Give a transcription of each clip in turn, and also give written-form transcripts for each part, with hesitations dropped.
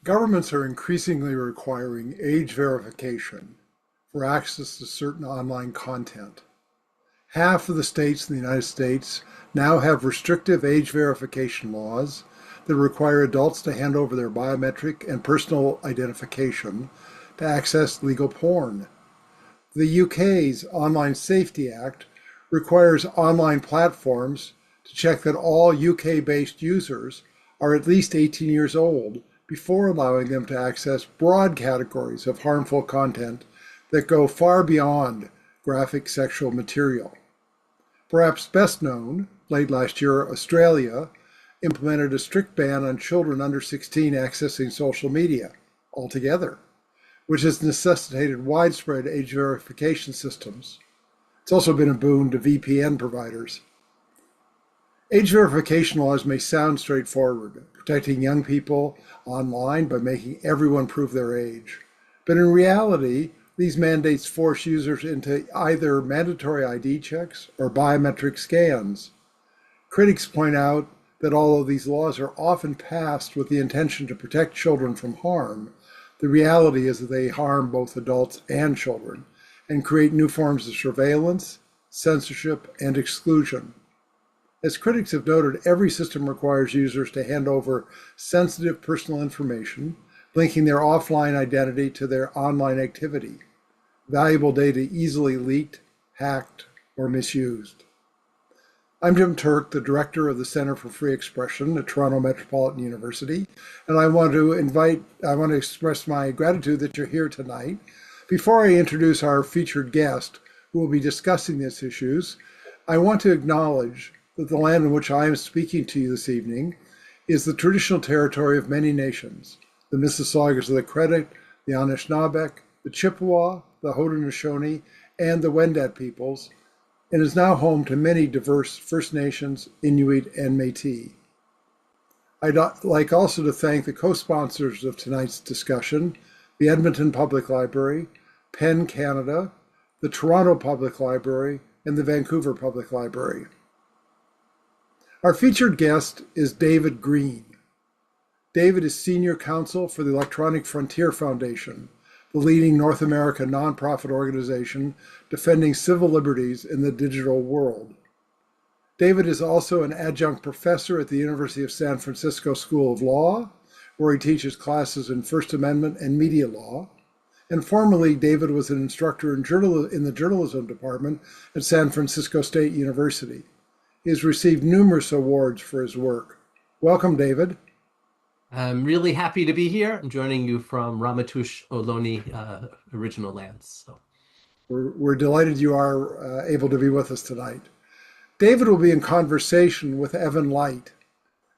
Governments are increasingly requiring age verification for access to certain online content. Half of the states in the United States now have restrictive age verification laws that require adults to hand over their biometric and personal identification to access legal porn. The UK's Online Safety Act requires online platforms to check that all UK-based users are at least 18 years old before allowing them to access broad categories of harmful content that go far beyond graphic sexual material. Perhaps best known, late last year, Australia implemented a strict ban on children under 16 accessing social media altogether, which has necessitated widespread age verification systems. It's also been a boon to VPN providers. Age verification laws may sound straightforward, protecting young people online by making everyone prove their age. But in reality, these mandates force users into either mandatory ID checks or biometric scans. Critics point out that although these laws are often passed with the intention to protect children from harm, the reality is that they harm both adults and children and create new forms of surveillance, censorship, and exclusion. As critics have noted, every system requires users to hand over sensitive personal information, linking their offline identity to their online activity. Valuable data easily leaked, hacked, or misused. I'm Jim Turk, the director of the Center for Free Expression at Toronto Metropolitan University, and I want to express my gratitude that you're here tonight. Before I introduce our featured guest, who will be discussing these issues, I want to acknowledge that the land in which I am speaking to you this evening is the traditional territory of many nations, the Mississaugas of the Credit, the Anishinaabe, the Chippewa, the Haudenosaunee, and the Wendat peoples, and is now home to many diverse First Nations, Inuit, and Métis. I'd like also to thank the co-sponsors of tonight's discussion, the Edmonton Public Library, PEN Canada, the Toronto Public Library, and the Vancouver Public Library. Our featured guest is David Greene. David is Senior Counsel for the Electronic Frontier Foundation, the leading North American nonprofit organization defending civil liberties in the digital world. David is also an adjunct professor at the University of San Francisco School of Law, where he teaches classes in First Amendment and media law. And formerly, David was an instructor in the journalism department at San Francisco State University. He has received numerous awards for his work. Welcome, David. I'm really happy to be here. I'm joining you from Ramaytush Ohlone original lands. So. We're delighted you are able to be with us tonight. David will be in conversation with Evan Light.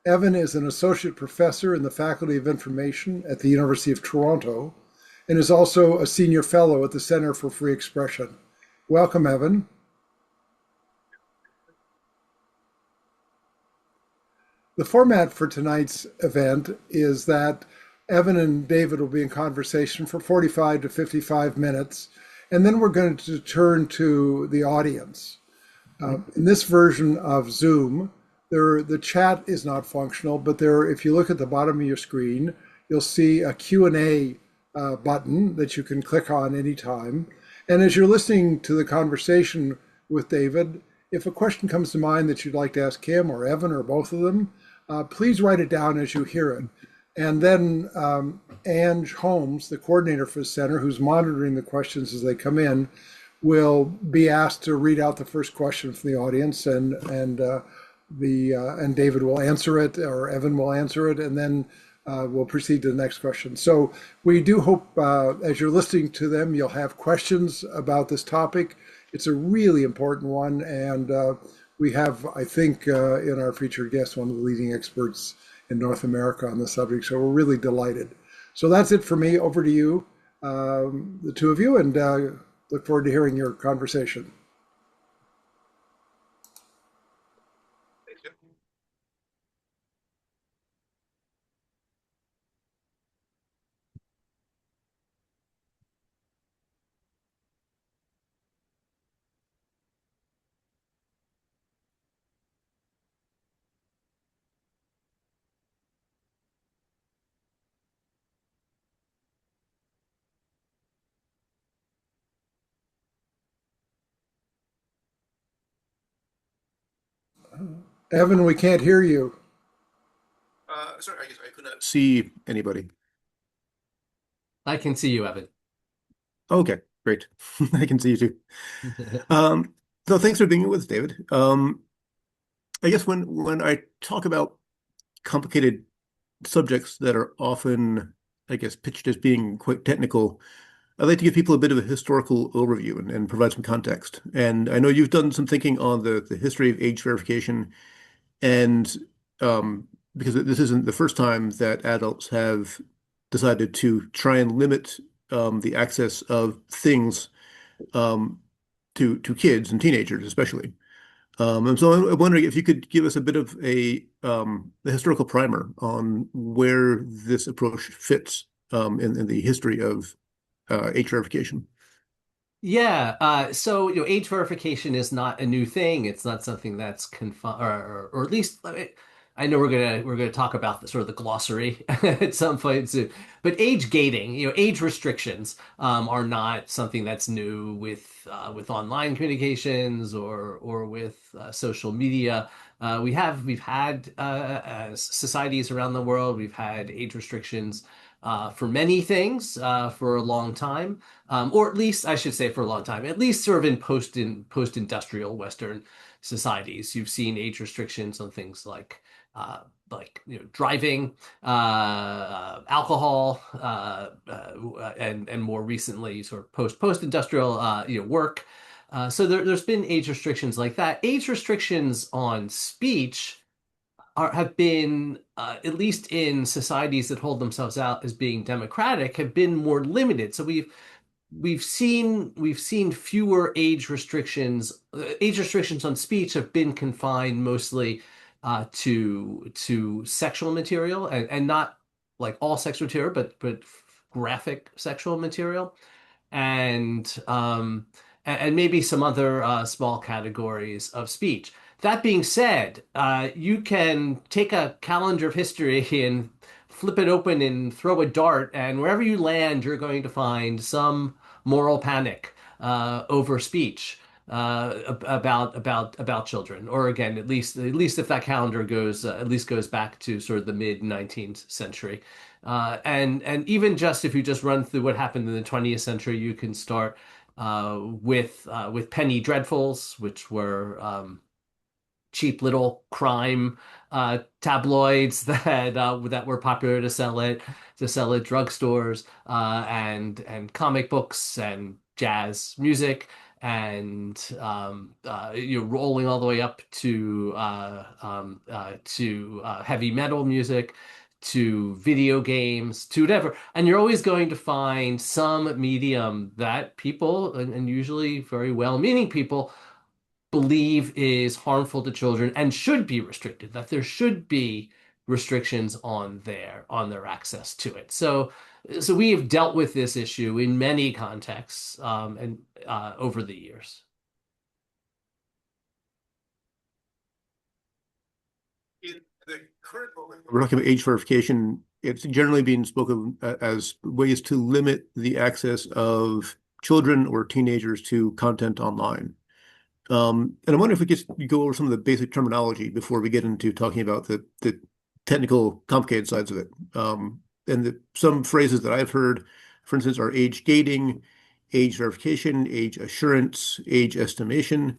Evan is an associate professor in the Faculty of Information at the University of Toronto and is also a senior fellow at the Center for Free Expression. Welcome, Evan. The format for tonight's event is that Evan and David will be in conversation for 45 to 55 minutes, and then we're going to turn to the audience. In this version of Zoom, the chat is not functional, but if you look at the bottom of your screen, you'll see a Q&A button that you can click on anytime. And as you're listening to the conversation with David, if a question comes to mind that you'd like to ask him or Evan or both of them, please write it down as you hear it. And then Ange Holmes, the coordinator for the center, who's monitoring the questions as they come in, will be asked to read out the first question from the audience, and David will answer it, or Evan will answer it, and then we'll proceed to the next question. So we do hope, as you're listening to them, you'll have questions about this topic. It's a really important one, and we have, I think, in our featured guest, one of the leading experts in North America on the subject, so we're really delighted. So that's it for me. Over to you, the two of you, and look forward to hearing your conversation. Evan, we can't hear you. Sorry, I guess I could not see anybody. I can see you, Evan. Okay, great. I can see you too. Um, so thanks for being with us, David. I guess when I talk about complicated subjects that are often, I guess, pitched as being quite technical, I like to give people a bit of a historical overview and provide some context. And I know you've done some thinking on the history of age verification, and because this isn't the first time that adults have decided to try and limit the access of things um, to kids and teenagers, especially. And so I'm wondering if you could give us a bit of a historical primer on where this approach fits in the history of age verification. Yeah, so age verification is not a new thing. It's not something that's confined, or at least I know we're gonna talk about the sort of the glossary at some point soon. But age gating, age restrictions, are not something that's new with online communications or with social media. We've had societies around the world. We've had age restrictions for many things for a long time, or at least I should say for a long time, at least sort of in post-industrial Western societies, you've seen age restrictions on things like driving, alcohol, and more recently sort of post-industrial work. So there's been age restrictions like that. Age restrictions on speech have been, at least in societies that hold themselves out as being democratic, have been more limited. So we've seen fewer age restrictions. Age restrictions on speech have been confined mostly to sexual material, and not like all sex material, but graphic sexual material, and maybe some other small categories of speech. That being said, you can take a calendar of history and flip it open and throw a dart, and wherever you land, you're going to find some moral panic over speech about children. Or again, at least if that calendar goes at least goes back to sort of the mid 19th century. And even just if you just run through what happened in the 20th century, you can start with penny dreadfuls, which were cheap little crime tabloids that were popular to sell at drugstores, and comic books and jazz music, and you're rolling all the way up to heavy metal music, to video games, to whatever. And you're always going to find some medium that people, and usually very well-meaning people, believe is harmful to children and should be restricted, that there should be restrictions on their access to it. So we have dealt with this issue in many contexts, and over the years. In the current moment, we're talking about age verification. It's generally being spoken as ways to limit the access of children or teenagers to content online. And I wonder if we could go over some of the basic terminology before we get into talking about the technical, complicated sides of it. Some phrases that I've heard, for instance, are age gating, age verification, age assurance, age estimation.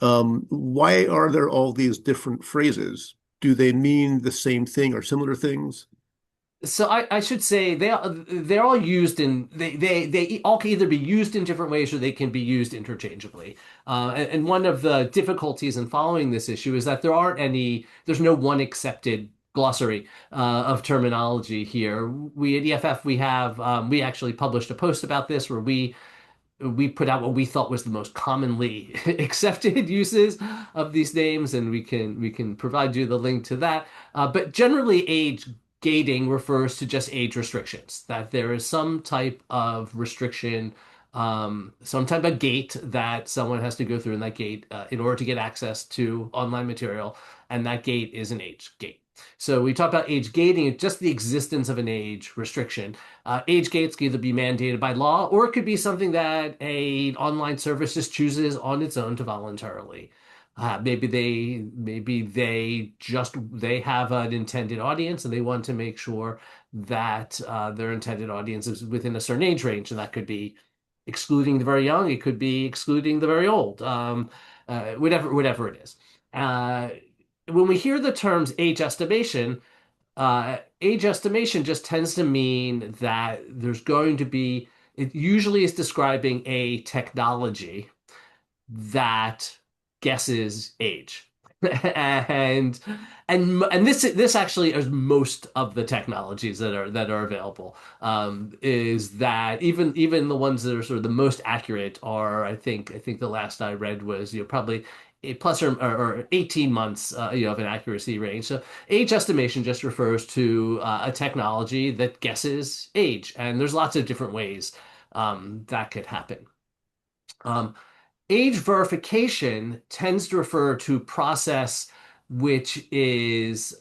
Why are there all these different phrases? Do they mean the same thing or similar things? So I should say they're all used in they all can either be used in different ways or they can be used interchangeably. And one of the difficulties in following this issue is that there's no one accepted glossary of terminology here. We at EFF, we actually published a post about this where we put out what we thought was the most commonly accepted uses of these names, and we can provide you the link to that. But generally, age gating refers to just age restrictions, that there is some type of restriction, some type of gate that someone has to go through, and that gate, in order to get access to online material, and that gate is an age gate. So we talk about age gating, just the existence of an age restriction. Age gates can either be mandated by law, or it could be something that a online service just chooses on its own to voluntarily Maybe they have an intended audience and they want to make sure that their intended audience is within a certain age range, and that could be excluding the very young, it could be excluding the very old, whatever it is. Uh, when we hear the terms age estimation just tends to mean that there's going to be, it usually is describing a technology that guesses age. and and this actually is most of the technologies that are available, is that even the ones that are sort of the most accurate are, I think the last I read was, probably a plus or 18 months, of an accuracy range. So age estimation just refers to a technology that guesses age, and there's lots of different ways that could happen. Um, Age verification tends to refer to process which is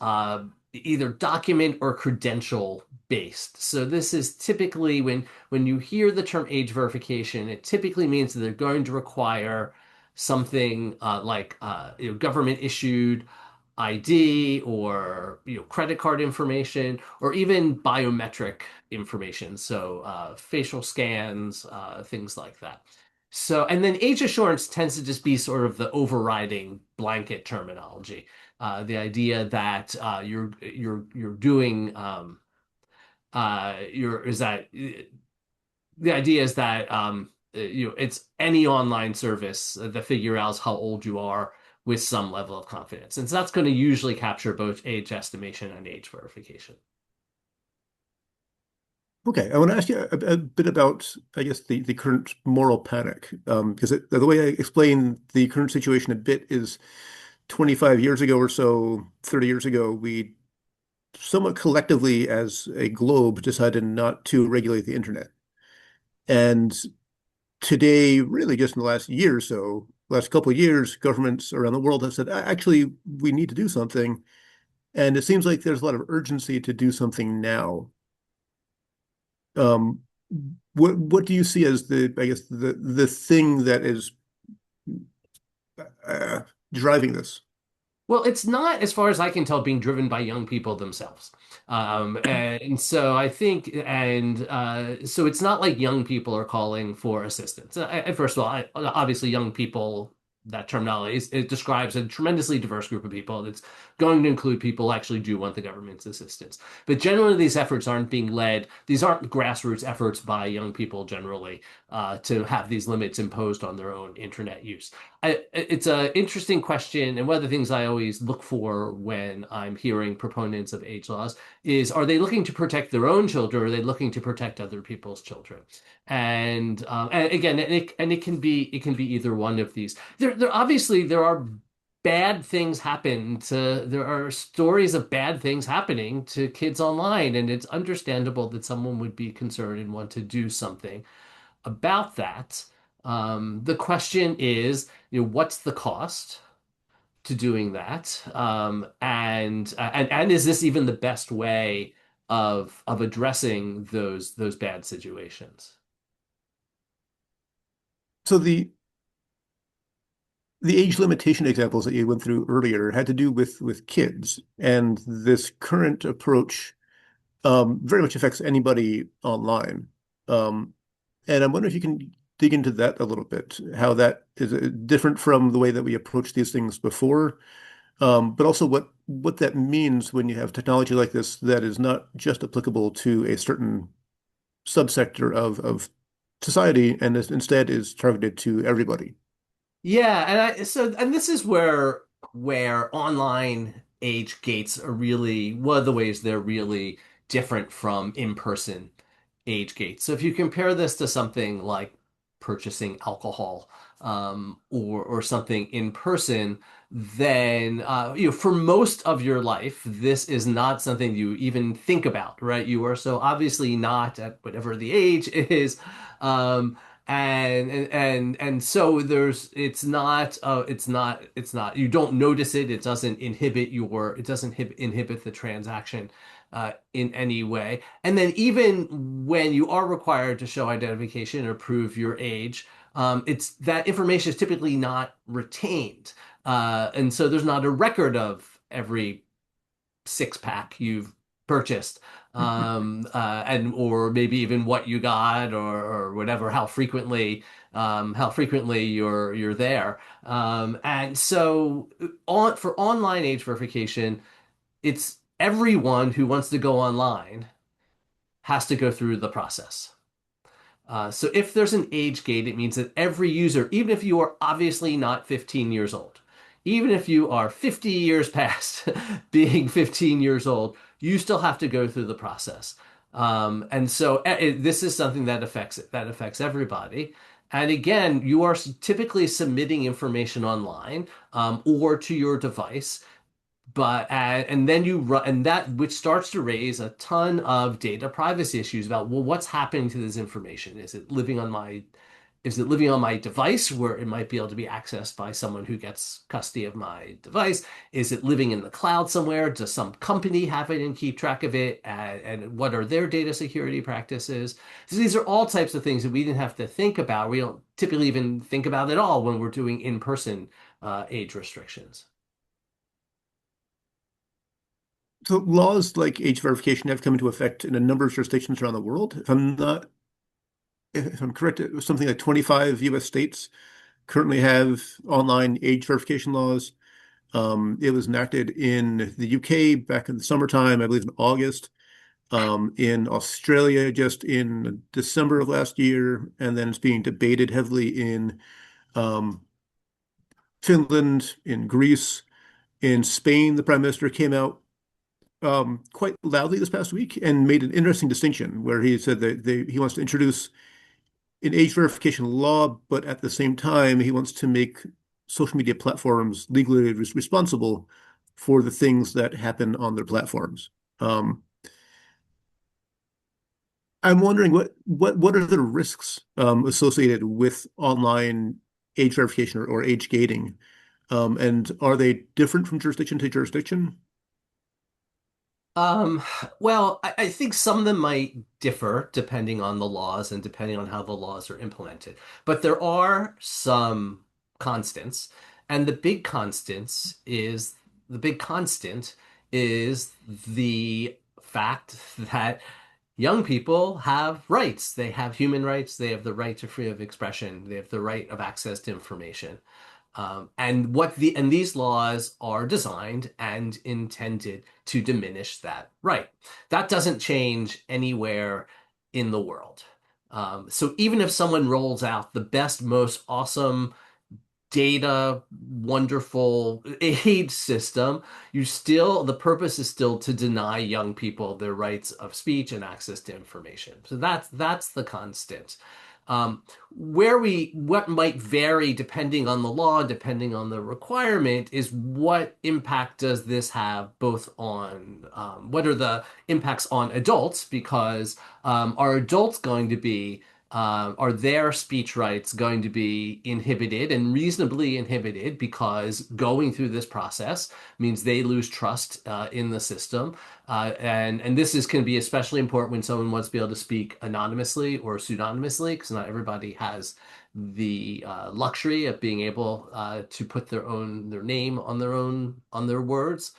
either document or credential based. So this is typically when you hear the term age verification, it typically means that they're going to require something like government issued ID, or credit card information, or even biometric information, so facial scans, things like that. So, and then age assurance tends to just be sort of the overriding blanket terminology. The idea that you're doing you're is that the idea is that it's any online service that figure out how old you are with some level of confidence, and so that's going to usually capture both age estimation and age verification. Okay, I want to ask you a bit about, I guess, the current moral panic, because the way I explain the current situation a bit is 25 years ago or so, 30 years ago, we somewhat collectively as a globe decided not to regulate the internet. And today, really just in the last year or so, last couple of years, governments around the world have said, actually, we need to do something." And it seems like there's a lot of urgency to do something now. Um, what do you see as I guess, the thing that is uh, driving this? Well, it's not, as far as I can tell, being driven by young people themselves. And so I think, and so it's not like young people are calling for assistance. First of all, obviously, young people, that terminology, it describes a tremendously diverse group of people. It's going to include people who actually do want the government's assistance. But generally, these efforts aren't being led, these aren't grassroots efforts by young people generally, to have these limits imposed on their own internet use. It's an interesting question, and one of the things I always look for when I'm hearing proponents of age laws is, are they looking to protect their own children, or are they looking to protect other people's children? And again, it can be either one of these. There obviously there are bad things happen to there are stories of bad things happening to kids online, and it's understandable that someone would be concerned and want to do something about that. The question is, what's the cost to doing that? And is this even the best way of addressing those bad situations? So the age limitation examples that you went through earlier had to do with kids, and this current approach very much affects anybody online. Um, and I'm wondering if you can dig into that a little bit, how that is different from the way that we approached these things before, but also what that means when you have technology like this that is not just applicable to a certain subsector of society, and instead is targeted to everybody. Yeah, and this is where online age gates are really one of the ways they're really different from in-person age gates. So if you compare this to something like purchasing alcohol, or something in person, then for most of your life, this is not something you even think about, right? You are so obviously not at whatever the age is. Um, and so it's not you don't notice it. It doesn't inhibit the transaction in any way. And then even when you are required to show identification or prove your age, it's that information is typically not retained. And so there's not a record of every six pack you've purchased, and or maybe even what you got, or whatever, how frequently you're there. And so for online age verification, it's everyone who wants to go online has to go through the process. So if there's an age gate, it means that every user, even if you are obviously not 15 years old, even if you are 50 years past being 15 years old, you still have to go through the process. And so this is something that affects everybody. And again, you are typically submitting information online, or to your device, but and then you run, and that which starts to raise a ton of data privacy issues about, well, what's happening to this information? Is it living on my device where it might be able to be accessed by someone who gets custody of my device? Is it living in the cloud somewhere? Does some company have it and keep track of it? And what are their data security practices? So these are all types of things that we didn't have to think about. We don't typically even think about at all when we're doing in-person age restrictions. So laws like age verification have come into effect in a number of jurisdictions around the world. If I'm correct, it was something like 25 U.S. states currently have online age verification laws. It was enacted in the UK back in the summertime, I believe in August. In Australia just in December of last year, and then it's being debated heavily in um, Finland, in Greece, in Spain. The Prime Minister came out quite loudly this past week and made an interesting distinction where he said that he wants to introduce an age verification law, but at the same time, he wants to make social media platforms legally responsible for the things that happen on their platforms. Um, I'm wondering what are the risks associated with online age verification or age gating, and are they different from jurisdiction to jurisdiction? Um, well, I think some of them might differ depending on the laws and depending on how the laws are implemented. But there are some constants, and the big constant is the fact that young people have rights. They have human rights. They have the right to freedom of expression. They have the right of access to information. And these laws are designed and intended to diminish that right. That doesn't change anywhere in the world. So even if someone rolls out the best, most awesome data, wonderful aid system, the purpose is still to deny young people their rights of speech and access to information. So that's the constant. What might vary depending on the law, depending on the requirement, is what impact does this have both on, what are the impacts on adults? Because are adults going to be are their speech rights going to be inhibited, and reasonably inhibited, because going through this process means they lose trust in the system? And this can be especially important when someone wants to be able to speak anonymously or pseudonymously, because not everybody has the luxury of being able to put their name on their words.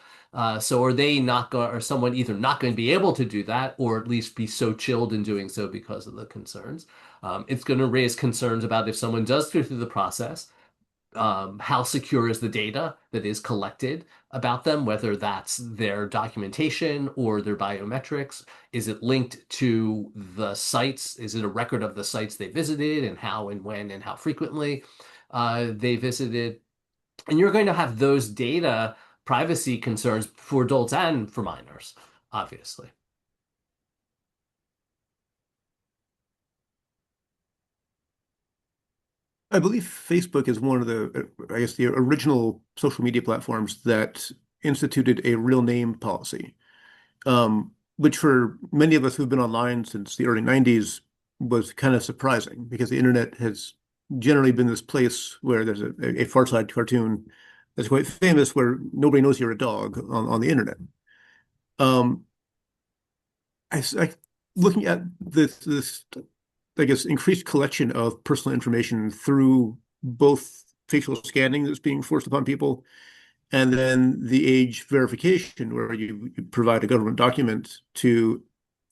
So are they not going, or someone either not going to be able to do that, or at least be so chilled in doing so because of the concerns? It's going to raise concerns about, if someone does go through the process, how secure is the data that is collected about them, whether that's their documentation or their biometrics? Is it linked to the sites? Is it a record of the sites they visited, and how and when and how frequently they visited? And you're going to have those data privacy concerns for adults and for minors, obviously. I believe Facebook is one of the, I guess, the original social media platforms that instituted a real name policy, which for many of us who've been online since the early 90s was kind of surprising because the internet has generally been this place where there's a Far Side cartoon that's quite famous where nobody knows you're a dog on the internet. Um, I looking at this, I guess, increased collection of personal information through both facial scanning that's being forced upon people, and then the age verification, where you provide a government document to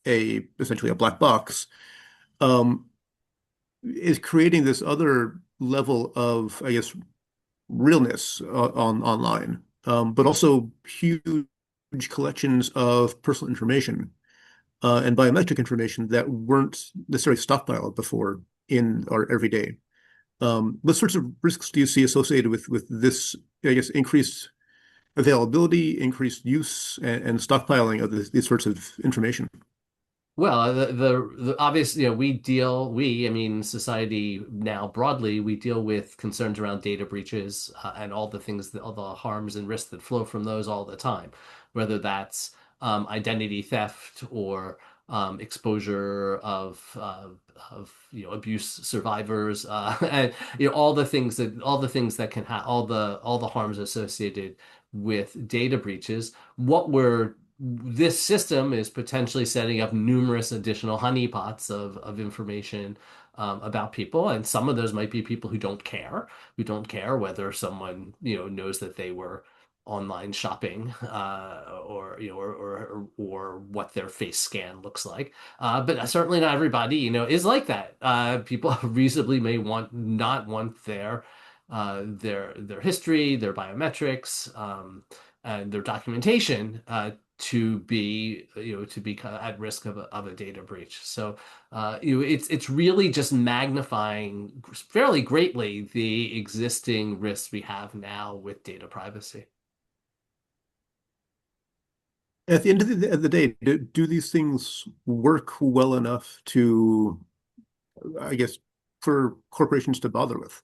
essentially a black box, um, is creating this other level of, I guess, realness online, but also huge collections of personal information and biometric information that weren't necessarily stockpiled before in our everyday. What sorts of risks do you see associated with this, I guess, increased availability, increased use, and stockpiling of these sorts of information? Well, the obvious, I mean, society now broadly, we deal with concerns around data breaches and all the things, all the harms and risks that flow from those all the time, whether that's identity theft or exposure of abuse survivors, and all the things that can have all the harms associated with data breaches. This system is potentially setting up numerous additional honeypots of information about people, and some of those might be people who don't care whether someone knows that they were online shopping or or what their face scan looks like. But certainly not everybody is like that. People reasonably may not want their history, their biometrics, and their documentation to be kind of at risk of a data breach. So it's really just magnifying fairly greatly the existing risks we have now with data privacy. At the end of the day, do these things work well enough to, I guess, for corporations to bother with?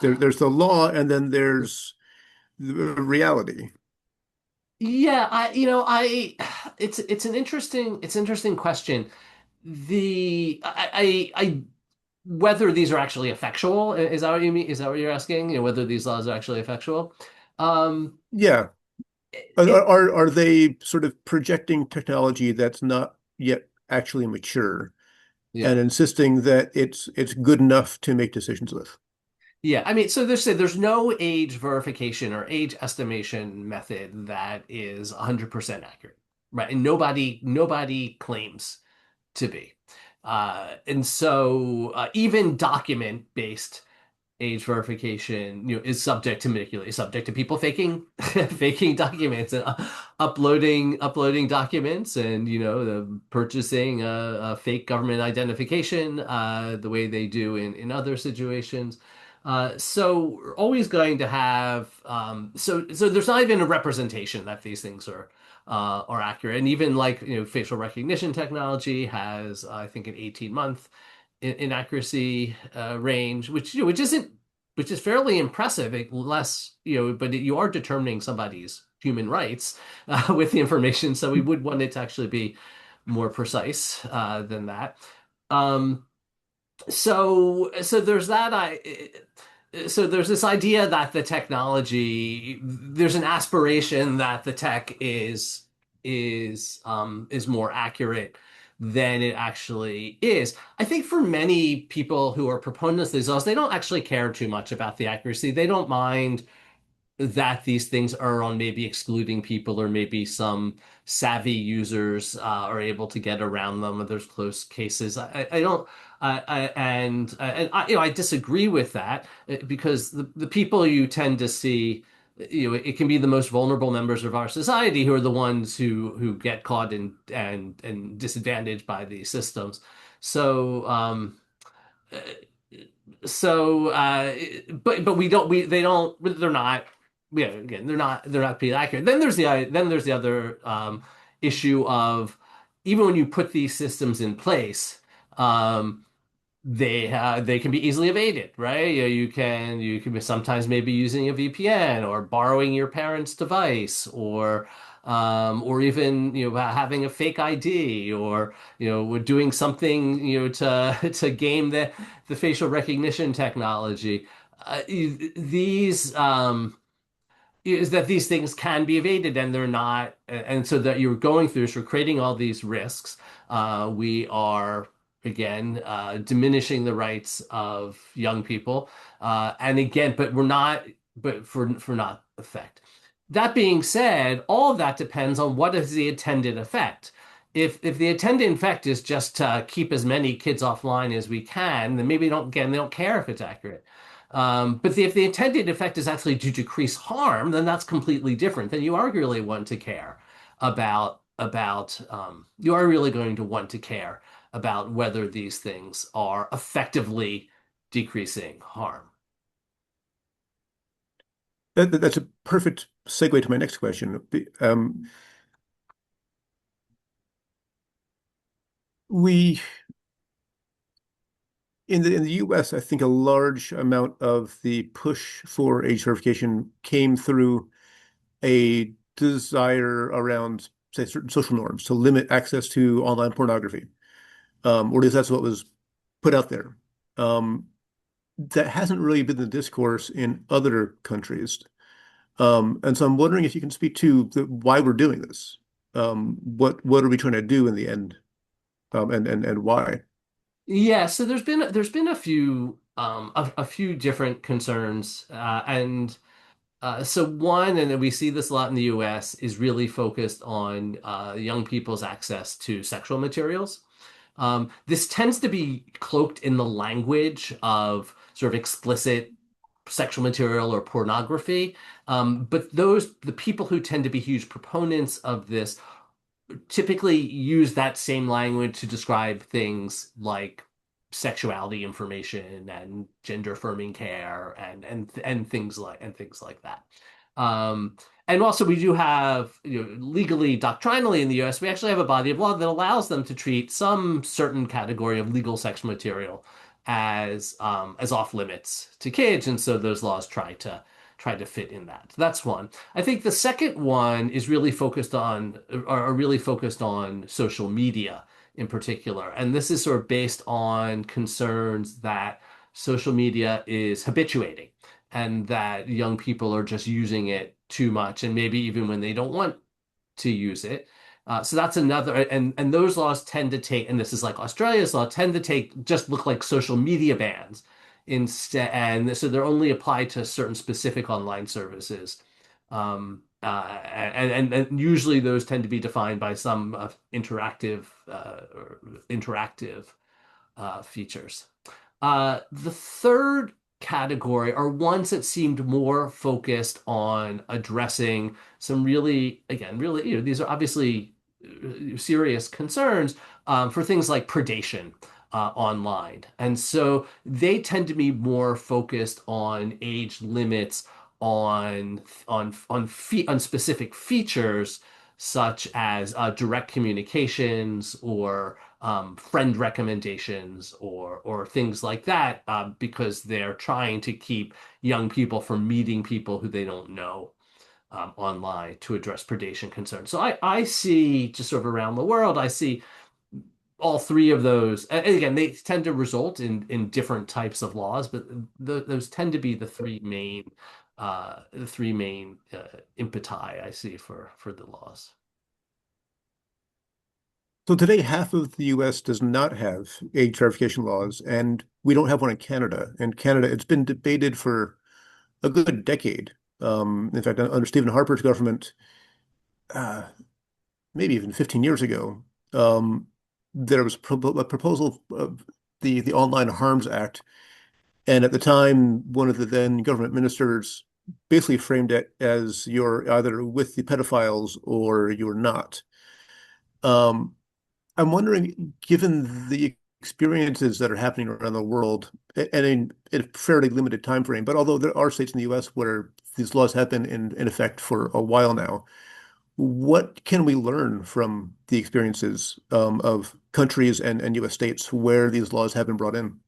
There's the law, and then there's the reality. Yeah, it's an interesting question. I whether these are actually effectual, is that what you mean? Is that what you're asking? Whether these laws are actually effectual? Um, Yeah. Are, it, are they sort of projecting technology that's not yet actually mature yeah. and insisting that it's good enough to make decisions with? Yeah, I mean, so there's no age verification or age estimation method that is 100% accurate, right? And nobody claims to be. And so even document-based age verification, is subject to manipulation, subject to people faking documents and uploading documents, and the purchasing a fake government identification, the way they do in other situations. So we're always going to have so there's not even a representation that these things are accurate, and even like facial recognition technology has I think an 18-month inaccuracy range, which is fairly impressive, less but you are determining somebody's human rights with the information, so we would want it to actually be more precise than that. Um, so there's that. So there's this idea that the technology, there's an aspiration that the tech is more accurate than it actually is. I think for many people who are proponents of these laws, they don't actually care too much about the accuracy. They don't mind that these things are on maybe excluding people, or maybe some savvy users are able to get around them. There's close cases. I don't, and I, I disagree with that because the people you tend to see, it can be the most vulnerable members of our society who are the ones who get caught and disadvantaged by these systems. So, so but we don't we they don't they're not yeah again they're not being accurate. Then there's the other issue of, even when you put these systems in place, um they can be easily evaded, right? You can be sometimes maybe using a VPN or borrowing your parents' device, or even having a fake ID, or we're doing something to game the facial recognition technology. These is that these things can be evaded, and they're not, and so that you're going through, so you're creating all these risks. We are again, diminishing the rights of young people, and again, but we're not, but for not effect. That being said, all of that depends on what is the intended effect. If the intended effect is just to keep as many kids offline as we can, then maybe don't again they don't care if it's accurate. But if the intended effect is actually to decrease harm, then that's completely different. Then you are really want to care about you are really going to want to care about whether these things are effectively decreasing harm. That's a perfect segue to my next question. We in the US, I think a large amount of the push for age verification came through a desire around, say, certain social norms to limit access to online pornography, or at least that's what was put out there. Um, that hasn't really been the discourse in other countries. And so I'm wondering if you can speak to why we're doing this. What are we trying to do in the end, and why? Yeah, so there's been a few different concerns, and so one, and we see this a lot in the U.S., is really focused on young people's access to sexual materials. This tends to be cloaked in the language of sort of explicit sexual material or pornography. But the people who tend to be huge proponents of this typically use that same language to describe things like sexuality information and gender affirming care and things like that. And also we do have, legally, doctrinally in the US, we actually have a body of law that allows them to treat some certain category of legal sexual material as off limits to kids, and so those laws try to fit in that. That's one. I think the second one is really focused on are really focused on social media in particular. And this is sort of based on concerns that social media is habituating and that young people are just using it too much and maybe even when they don't want to use it. So that's another, and those laws tend to take, and this is like Australia's law, tend to take just look like social media bans instead, and so they're only applied to certain specific online services. And usually those tend to be defined by some interactive features. The third category are ones that seemed more focused on addressing some really, again, really, these are obviously serious concerns for things like predation online. And so they tend to be more focused on age limits, on specific features such as direct communications or friend recommendations or things like that, because they're trying to keep young people from meeting people who they don't know online to address predation concerns. So I see just sort of around the world, I see all three of those. And again, they tend to result in different types of laws, but those tend to be the three main impeti I see for the laws. So today, half of the U.S. does not have age verification laws, and we don't have one in Canada. In Canada, it's been debated for a good decade. In fact, under Stephen Harper's government, uh, maybe even 15 years ago, um, there was a proposal of the Online Harms Act, and at the time, one of the then government ministers basically framed it as you're either with the pedophiles or you're not. Um, I'm wondering, given the experiences that are happening around the world, and in a fairly limited time frame, but although there are states in the U.S. where these laws have been in effect for a while now, what can we learn from the experiences of countries and U.S. states where these laws have been brought in?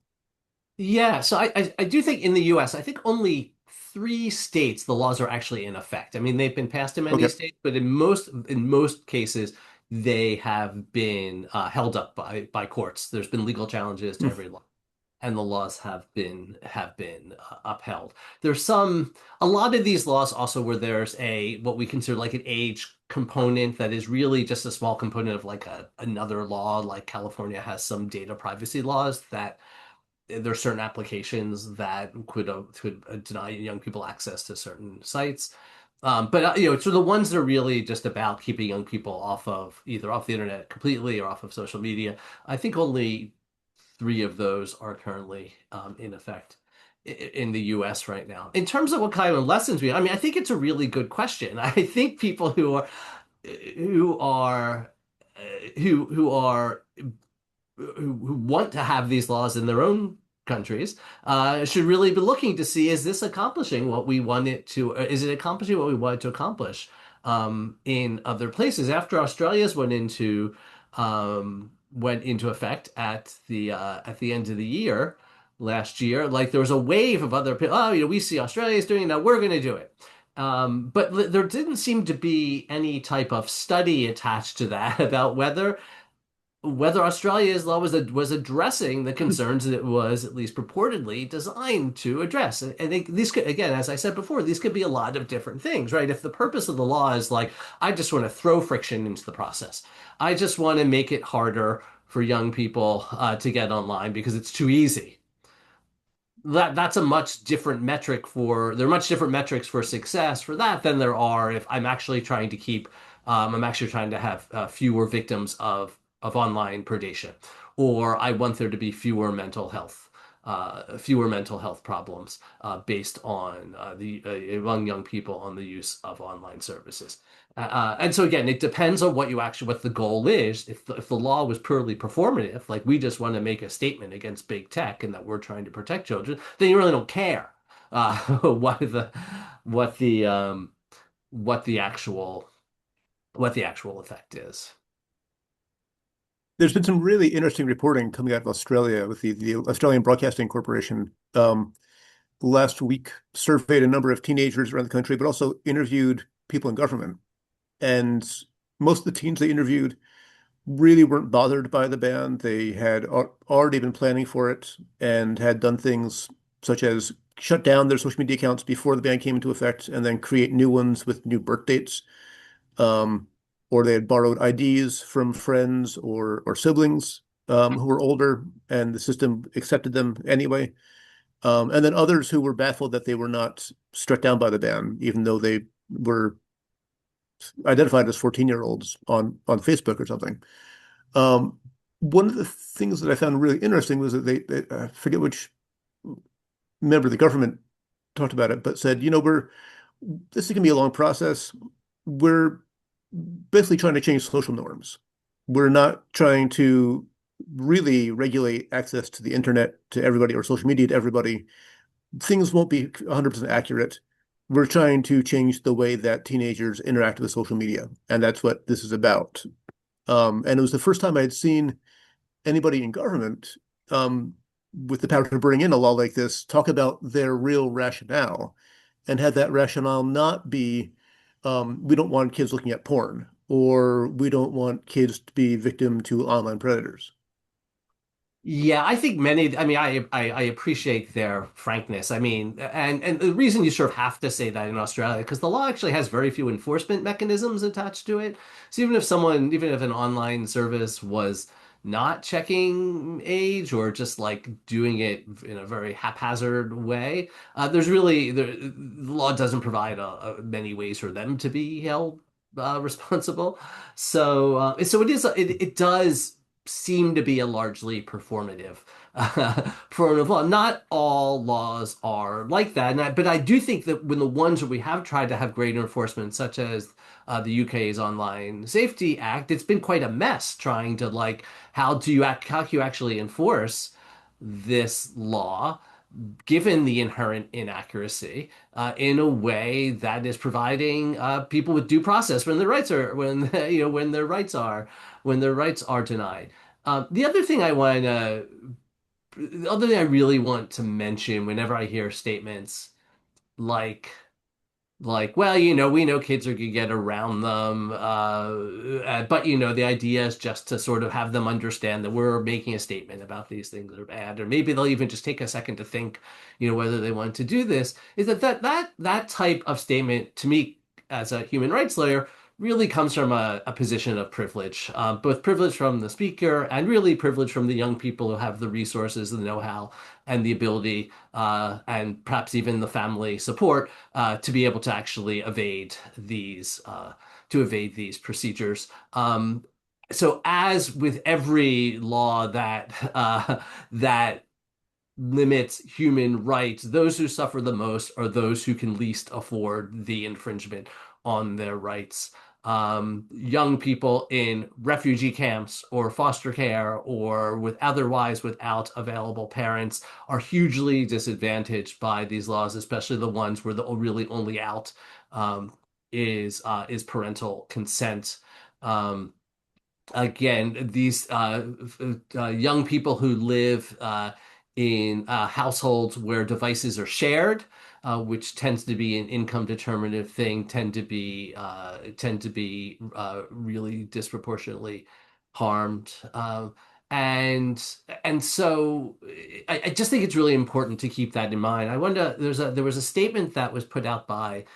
Yeah, so I do think in the US, I think only three states the laws are actually in effect. I mean, they've been passed in many Okay. states, but in most cases they have been held up by courts. There's been legal challenges to Hmm. every law. and the laws have been upheld. There's some a lot of these laws also where there's a what we consider like an age component that is really just a small component of like another law. Like California has some data privacy laws that there are certain applications that could deny young people access to certain sites. But so the ones that are really just about keeping young people off of either off the internet completely or off of social media, I think only three of those are currently in effect in the US right now. In terms of what kind of lessons I mean, I think it's a really good question. I think people who are who are who want to have these laws in their own countries should really be looking to see, is this accomplishing what we want it to, is it accomplishing what we want it to accomplish in other places? After Australia's went into effect at the end of the year last year, like there was a wave of other people, oh, we see Australia's doing it, now we're going to do it. But there didn't seem to be any type of study attached to that about whether Australia's law was addressing the concerns that it was at least purportedly designed to address. And these could, again, as I said before, these could be a lot of different things, right? If the purpose of the law is like, I just want to throw friction into the process, I just want to make it harder for young people to get online because it's too easy, that's a much different metric for there are much different metrics for success for that than there are if I'm actually trying to keep I'm actually trying to have fewer victims of online predation, or I want there to be fewer mental health problems based on the among young people on the use of online services. And so again, it depends on what the goal is. If the law was purely performative, like we just want to make a statement against big tech and that we're trying to protect children, then you really don't care what what the um, what the actual what the actual effect is. There's been some really interesting reporting coming out of Australia with the Australian Broadcasting Corporation. Last week surveyed a number of teenagers around the country, but also interviewed people in government. And most of the teens they interviewed really weren't bothered by the ban. They had already been planning for it and had done things such as shut down their social media accounts before the ban came into effect and then create new ones with new birth dates. Um, or they had borrowed IDs from friends or siblings who were older, and the system accepted them anyway. And then others who were baffled that they were not struck down by the ban, even though they were identified as 14-year-olds on Facebook or something. One of the things that I found really interesting was that I forget which member of the government talked about it, but said, this is going to be a long process. We're basically trying to change social norms. We're not trying to really regulate access to the internet to everybody or social media to everybody. Things won't be 100% accurate. We're trying to change the way that teenagers interact with social media, and that's what this is about. And it was the first time I had seen anybody in government with the power to bring in a law like this talk about their real rationale and had that rationale not be we don't want kids looking at porn or we don't want kids to be victim to online predators. Yeah, I think I mean, I appreciate their frankness. I mean, and the reason you sort of have to say that in Australia, because the law actually has very few enforcement mechanisms attached to it. So even if an online service was not checking age or just like doing it in a very haphazard way, the law doesn't provide many ways for them to be held responsible. So it does seem to be a largely performative law. Not all laws are like that, but I do think that when the ones that we have tried to have greater enforcement, such as the UK's Online Safety Act, it's been quite a mess trying to like how do you actually enforce this law given the inherent inaccuracy in a way that is providing people with due process when their rights are when their rights are denied. The other thing I really want to mention whenever I hear statements like like, well, we know kids are gonna get around them, but the idea is just to sort of have them understand that we're making a statement about these things that are bad, or maybe they'll even just take a second to think, whether they want to do this. Is that type of statement to me as a human rights lawyer really comes from a position of privilege, both privilege from the speaker and really privilege from the young people who have the resources, the know-how, and the ability, and perhaps even the family support to be able to actually evade these procedures. So as with every law that limits human rights, those who suffer the most are those who can least afford the infringement on their rights. Young people in refugee camps or foster care or otherwise without available parents are hugely disadvantaged by these laws, especially the ones where the really only out um, is parental consent. Um, Again, these young people who live in households where devices are shared, which tends to be an income determinative thing, tend to be really disproportionately harmed. And so I just think it's really important to keep that in mind. I wonder, there was a statement that was put out by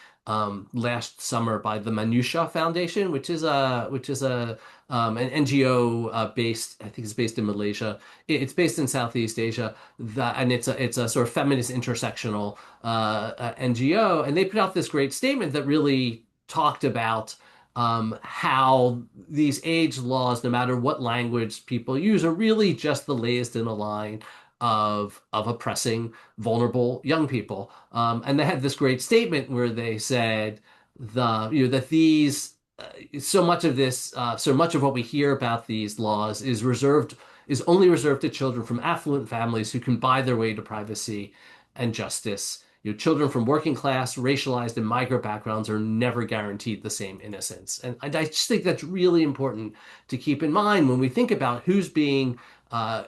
last summer by the Manusha Foundation, which is an NGO based, I think it's based in Malaysia. It's based in Southeast Asia, and it's a sort of feminist intersectional NGO, and they put out this great statement that really talked about how these age laws, no matter what language people use, are really just the latest in a line of oppressing vulnerable young people. And they had this great statement where they said that these so much of what we hear about these laws is only reserved to children from affluent families who can buy their way to privacy and justice. Children from working class, racialized, and migrant backgrounds are never guaranteed the same innocence. And I just think that's really important to keep in mind when we think about who's being uh,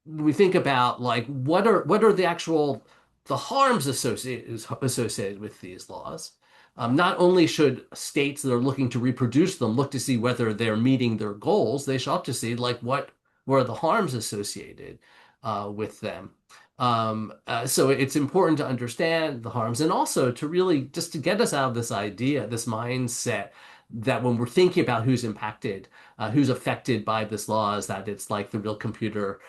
we think about like what are the harms associated with these laws. Not only should states that are looking to reproduce them look to see whether they're meeting their goals, they should have to see like what are the harms associated with them. So it's important to understand the harms and also to really just to get us out of this idea, this mindset that when we're thinking about who's impacted, who's affected by this law, is that it's like the real computer,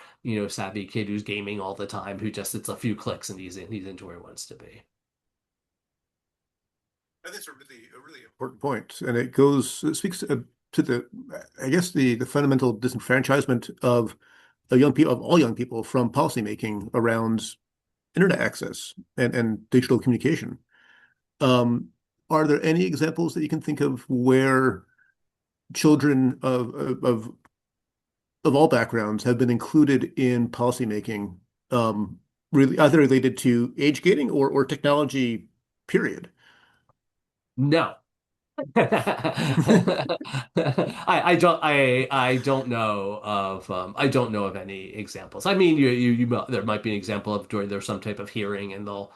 savvy kid who's gaming all the time, who just it's a few clicks and he's into where he wants to be. I think it's a really important point, and it speaks to the, I guess the fundamental disenfranchisement of all young people from policymaking around internet access and digital communication. Um, are there any examples that you can think of where children of all backgrounds have been included in policymaking, really either related to age gating or technology, period? No. I don't know of any examples. I mean, there might be an example of during there's some type of hearing and they'll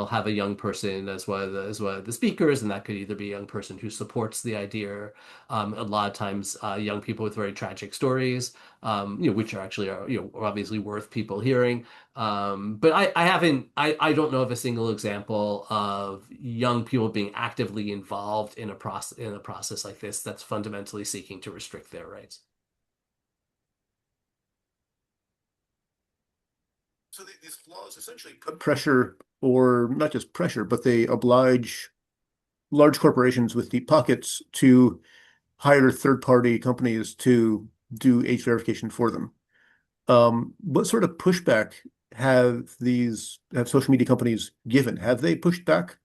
have a young person as one of the speakers, and that could either be a young person who supports the idea. A lot of times, young people with very tragic stories, which are actually obviously worth people hearing. But I don't know of a single example of young people being actively involved in a process like this that's fundamentally seeking to restrict their rights. So these laws essentially put pressure, or not just pressure, but they oblige large corporations with deep pockets to hire third-party companies to do age verification for them. What sort of pushback have social media companies given? Have they pushed back?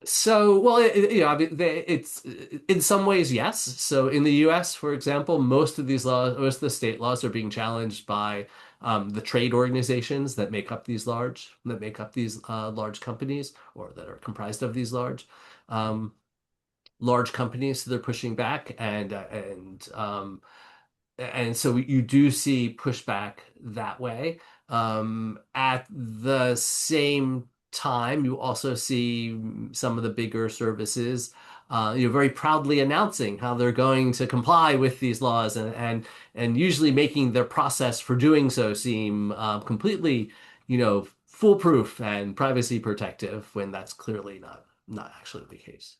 So, well, I mean, it's in some ways, yes. So, in the U.S., for example, most of the state laws are being challenged by the trade organizations that make up these large companies, or that are comprised of these um, large companies. So they're pushing back, and so you do see pushback that way. At the same time, you also see some of the bigger services, very proudly announcing how they're going to comply with these laws, and usually making their process for doing so seem completely, foolproof and privacy protective when that's clearly not actually the case.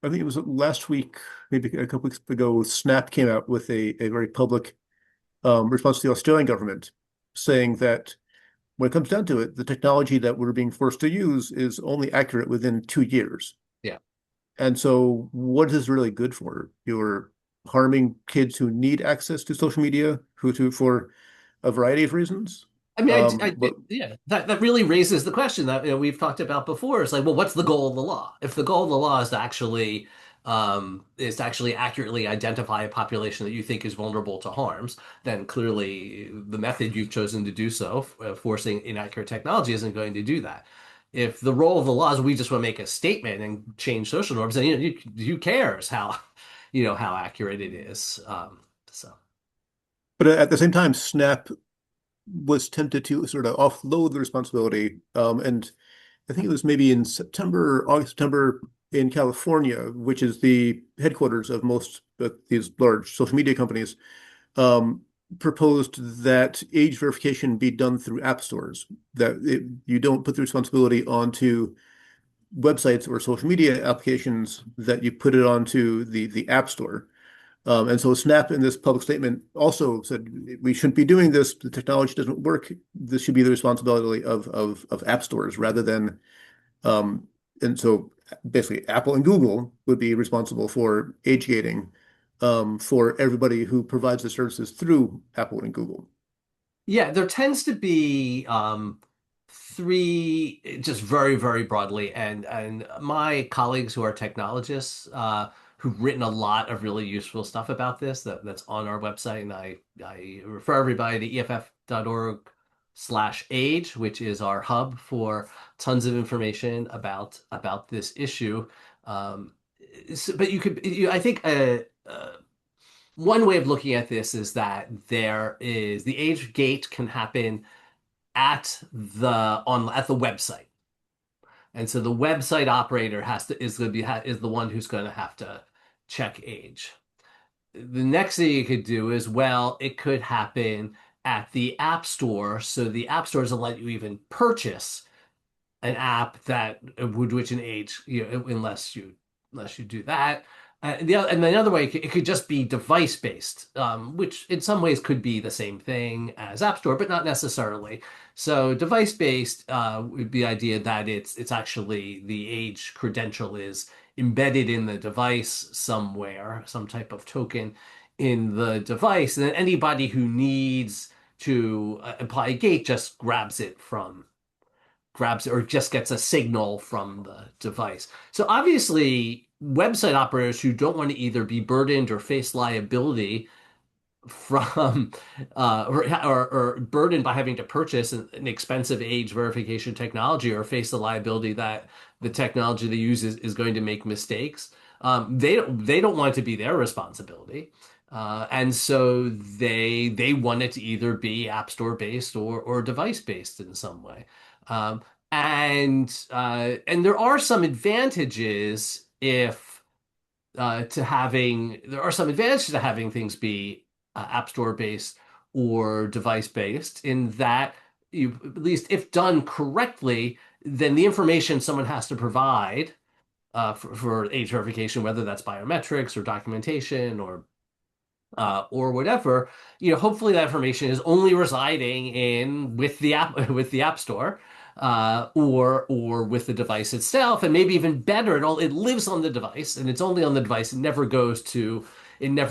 I think it was last week, maybe a couple weeks ago, Snap came out with a very public response to the Australian government, saying that when it comes down to it, the technology that we're being forced to use is only accurate within 2 years. Yeah. And so, what is this really good for? You're harming kids who need access to social media, for a variety of reasons. I mean, But yeah, that really raises the question that we've talked about before. It's like, well, what's the goal of the law? If the goal of the law is to actually accurately identify a population that you think is vulnerable to harms, then clearly the method you've chosen to do so, forcing inaccurate technology, isn't going to do that. If the role of the law is we just want to make a statement and change social norms, then who cares how how accurate it is? So. but at the same time, Snap was tempted to sort of offload the responsibility. And I think it was maybe in September, August, September in California, which is the headquarters of most of these large social media companies, um, proposed that age verification be done through app stores, that you don't put the responsibility onto websites or social media applications, that you put it onto the app store. And so Snap in this public statement also said we shouldn't be doing this. The technology doesn't work. This should be the responsibility of app stores rather than and so basically Apple and Google would be responsible for age gating for everybody who provides the services through Apple and Google. Yeah, there tends to be three, just very, very broadly, and my colleagues who are technologists, who've written a lot of really useful stuff about this that's on our website, and I refer everybody to EFF.org/age, which is our hub for tons of information about this issue. Um, but I think one way of looking at this is that the age gate can happen at the website. And so the website operator is going to be is the one who's going to have to check age. The next thing you could do is, well, it could happen at the App Store. So the App Store doesn't let you even purchase an app that would which an age, unless you do that. And the other way, it could just be device based, which in some ways could be the same thing as App Store, but not necessarily. So device based would be the idea that it's actually the age credential is embedded in the device somewhere, some type of token in the device, and then anybody who needs to apply a gate just grabs it or just gets a signal from the device. So obviously, website operators who don't want to either be burdened or face liability from or burdened by having to purchase an expensive age verification technology or face the liability that the technology they use is going to make mistakes. They don't want it to be their responsibility. And so they want it to either be App Store based or device based in some way. Um, and there are some advantages if there are some advantages to having things be App Store based or device based in that at least if done correctly, then the information someone has to provide for age verification, whether that's biometrics or documentation or whatever, hopefully that information is only residing in with the app with the App Store, or with the device itself, and maybe even better, it lives on the device, and it's only on the device. It never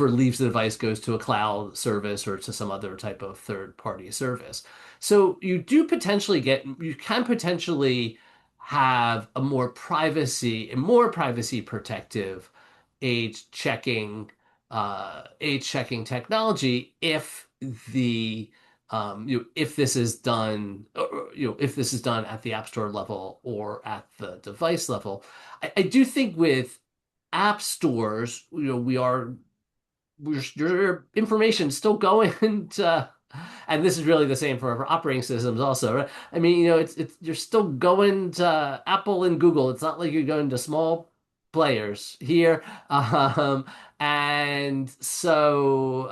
leaves the device, goes to a cloud service or to some other type of third party service. So you can potentially have a more privacy protective age checking age checking technology if the if this is done if this is done at the App Store level or at the device level. I do think with app stores, your information still going to and this is really the same for operating systems also, right? I mean, it's you're still going to Apple and Google. It's not like you're going to small players here. And so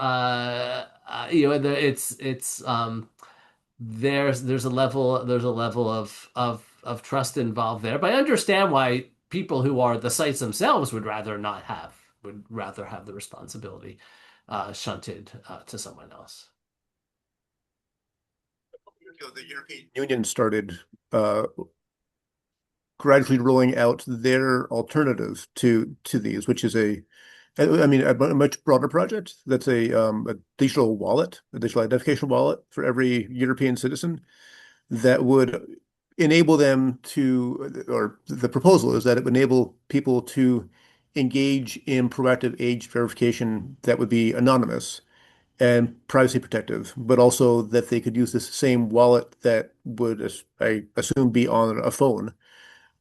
there's a level of trust involved there. But I understand why people who are the sites themselves would rather have the responsibility shunted to someone else. The European Union started gradually rolling out their alternative to these, which is a much broader project. That's a digital wallet, a digital identification wallet for every European citizen that would enable them to, or the proposal is that it would enable people to engage in proactive age verification that would be anonymous and privacy protective, but also that they could use this same wallet that would, I assume, be on a phone,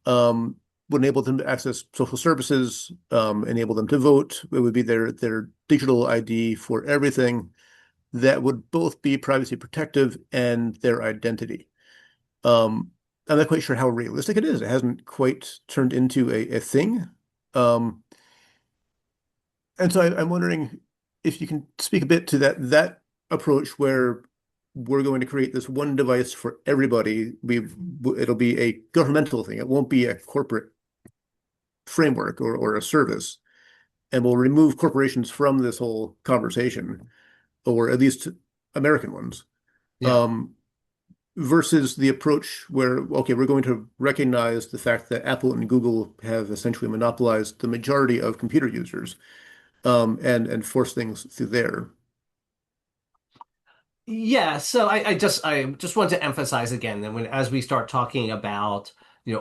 would enable them to access social services, enable them to vote. It would be their digital ID for everything that would both be privacy protective and their identity. I'm not quite sure how realistic it is. It hasn't quite turned into a thing. Um, and so I'm wondering if you can speak a bit to that approach where we're going to create this one device for everybody. It'll be a governmental thing. It won't be a corporate framework or a service. And we'll remove corporations from this whole conversation, or at least American ones. Yeah. Um, versus the approach where, okay, we're going to recognize the fact that Apple and Google have essentially monopolized the majority of computer users, and force things through there. Yeah, so I just want to emphasize again that as we start talking about,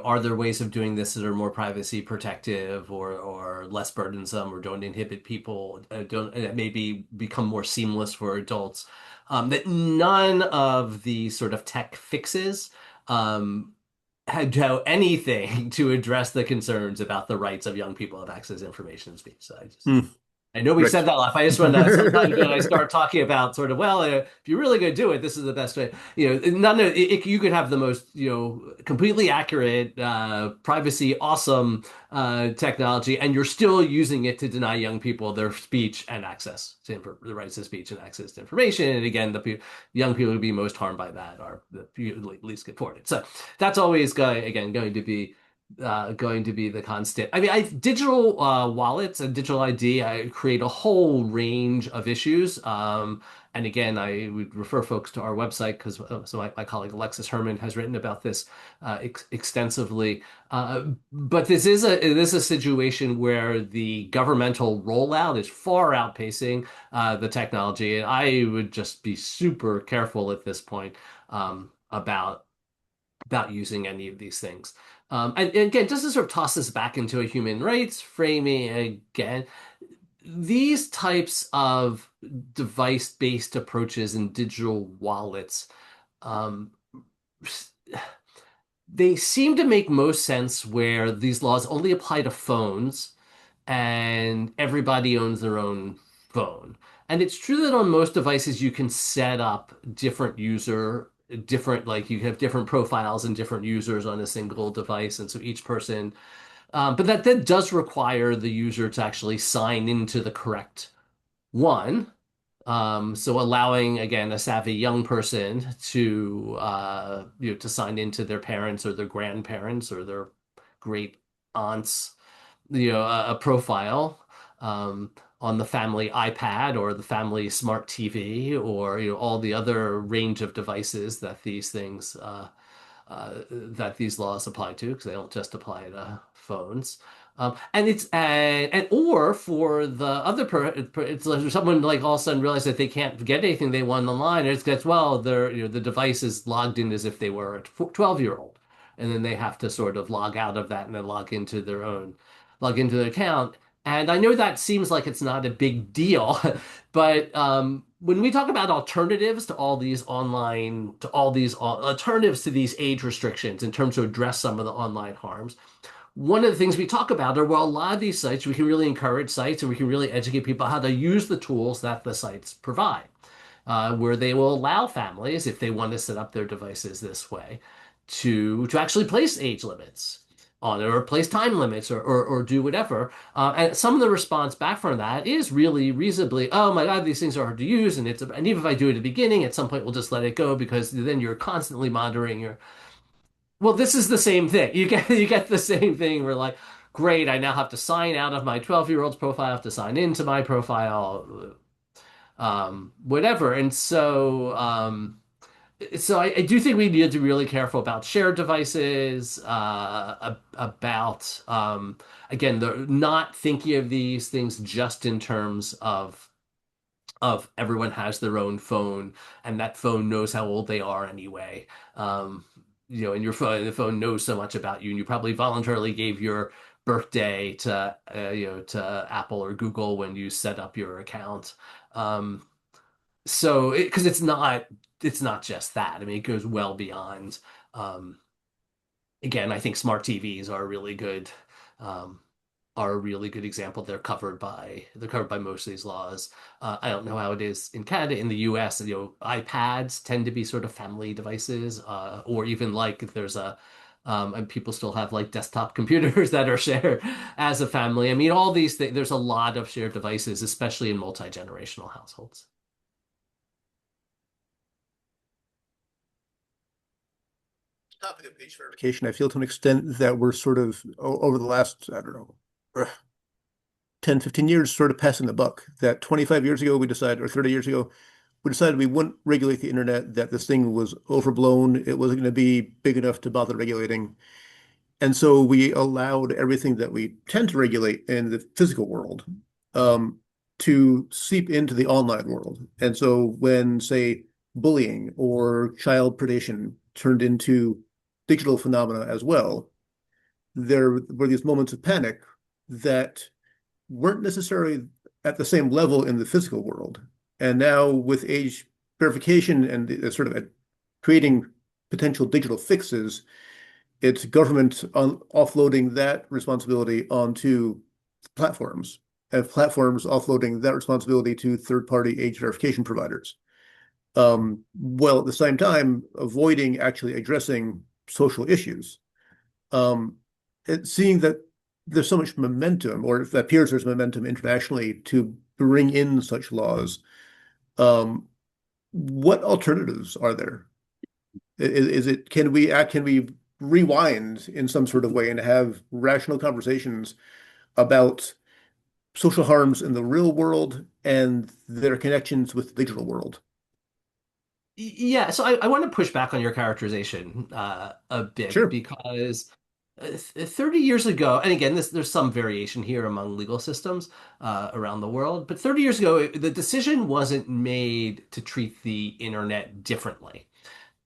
are there ways of doing this that are more privacy protective or less burdensome or don't inhibit people, don't maybe become more seamless for adults, that none of the sort of tech fixes um, had do anything to address the concerns about the rights of young people of access to information and speech. So Hmm, I know we've said right. that a lot. I just want to sometimes when I start talking about sort of, well, if you're really going to do it, this is the best way. None of you could have the most, completely accurate, privacy awesome technology, and you're still using it to deny young people their speech and access to the rights to speech and access to information. And again, young people who be most harmed by that are the least get afforded. So that's always going to be the constant. I mean, digital wallets and digital ID create a whole range of issues. And again, I would refer folks to our website because my colleague Alexis Herman has written about this extensively. But this is a situation where the governmental rollout is far outpacing the technology, and I would just be super careful at this point about using any of these things. And again, just to sort of toss this back into a human rights framing again, these types of device-based approaches and digital wallets, um, they seem to make most sense where these laws only apply to phones and everybody owns their own phone. And it's true that on most devices you can set up like you have different profiles and different users on a single device. And so each person, but that does require the user to actually sign into the correct one. So allowing again a savvy young person to sign into their parents or their grandparents or their great aunts, a profile on the family iPad or the family smart TV or all the other range of devices that these laws apply to, because they don't just apply to phones. And it's and or for the other it's like someone like all of a sudden realize that they can't get anything they want online. And it's well, the device is logged in as if they were a 12-year-old, and then they have to sort of log out of that and then log into the account. And I know that seems like it's not a big deal, but when we talk about alternatives to all these alternatives to these age restrictions in terms of address some of the online harms, one of the things we talk about are, well, a lot of these sites, we can really encourage sites and we can really educate people how to use the tools that the sites provide. where they will allow families, if they want to set up their devices this way, to actually place age limits on it or place time limits or do whatever. And some of the response back from that is really reasonably, oh my God, these things are hard to use. And even if I do it at the beginning, at some point we'll just let it go because then you're constantly monitoring your, well, this is the same thing. You get the same thing. We're like, great, I now have to sign out of my 12-year-old's profile, I have to sign into my profile, whatever. And so I do think we need to be really careful about shared devices, about again, not thinking of these things just in terms of everyone has their own phone and that phone knows how old they are anyway. Um, and the phone knows so much about you, and you probably voluntarily gave your birthday to Apple or Google when you set up your account. Um, because it's not just that. I mean, it goes well beyond. Um, Again, I think smart TVs um, are a really good example. They're covered by most of these laws. I don't know how it is in Canada. In the U.S., iPads tend to be sort of family devices, or even like if there's and people still have like desktop computers that are shared as a family. I mean, all these things. There's a lot of shared devices, especially in multi-generational households. Topic of age verification, I feel to an extent that we're sort of over the last, I don't know, 10, 15 years sort of passing the buck. That 25 years ago we decided, or 30 years ago, we decided we wouldn't regulate the internet, that this thing was overblown. It wasn't going to be big enough to bother regulating. And so we allowed everything that we tend to regulate in the physical world um, to seep into the online world. And so when, say, bullying or child predation turned into digital phenomena as well, there were these moments of panic that weren't necessarily at the same level in the physical world. And now with age verification and sort of creating potential digital fixes, it's government offloading that responsibility onto platforms, and platforms offloading that responsibility to third-party age verification providers. While at the same time avoiding actually addressing social issues. Seeing that there's so much momentum, or if it appears there's momentum internationally to bring in such laws, what alternatives are there? Is it can we rewind in some sort of way and have rational conversations about social harms in the real world and their connections with the digital world? Yeah, so I want to push back on your characterization a bit Sure. because 30 years ago, and again, there's some variation here among legal systems around the world, but 30 years ago, the decision wasn't made to treat the internet differently.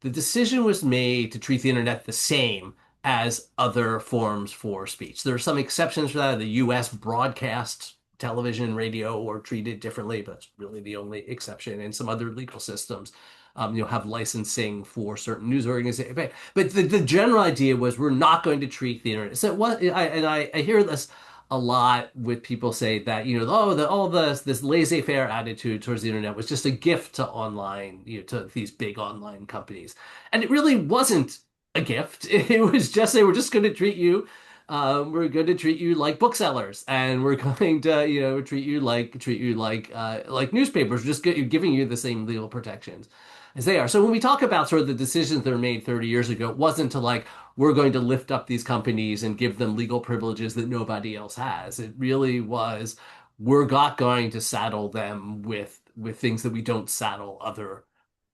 The decision was made to treat the internet the same as other forms for speech. There are some exceptions for that. The US broadcast television and radio were treated differently, but it's really the only exception. And some other legal systems, have licensing for certain news organizations. But the general idea was we're not going to treat the internet. So what I hear this a lot with people say that all this laissez-faire attitude towards the internet was just a gift to online to these big online companies, and it really wasn't a gift. It was just they were just going to treat you. We're going to treat you like booksellers, and we're going to treat you like newspapers, just giving you the same legal protections as they are. So when we talk about sort of the decisions that were made 30 years ago, it wasn't to like we're going to lift up these companies and give them legal privileges that nobody else has. It really was we're not going to saddle them with things that we don't saddle other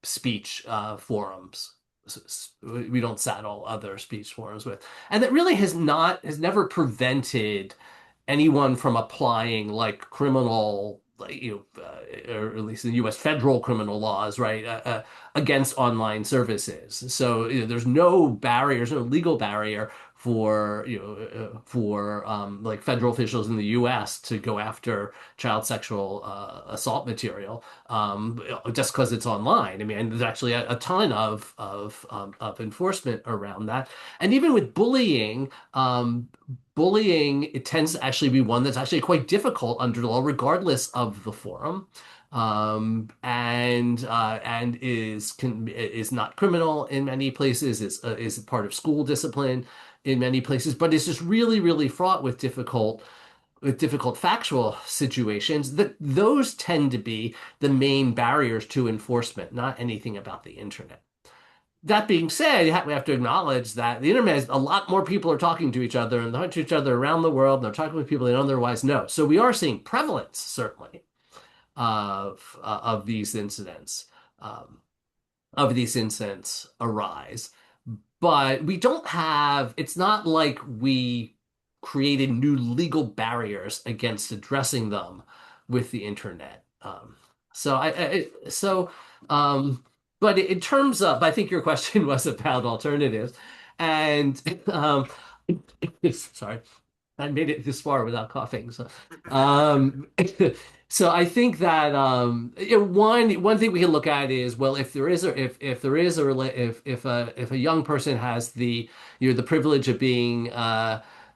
speech forums. We don't saddle other speech forums with, and that really has never prevented anyone from applying like criminal, like or at least in U.S. federal criminal laws, right, against online services. So there's no barriers, no legal barrier for like federal officials in the U.S. to go after child sexual assault material just because it's online. I mean, there's actually a ton of enforcement around that, and even with bullying. Bullying, it tends to actually be one that's actually quite difficult under the law, regardless of the forum. And and is not criminal in many places, is part of school discipline in many places, but it's just really, really fraught with difficult factual situations. That those tend to be the main barriers to enforcement, not anything about the internet. That being said, we have to acknowledge that the internet is a lot more people are talking to each other and they're talking to each other around the world. And they're talking with people they don't otherwise know. So we are seeing prevalence, certainly, of these incidents, um, arise. But we don't have, it's not like we created new legal barriers against addressing them with the internet. So so, but in terms of, I think your question was about alternatives, and sorry, I made it this far without coughing. So, um, so I think that one thing we can look at is, well, if there is a if a young person has the privilege of being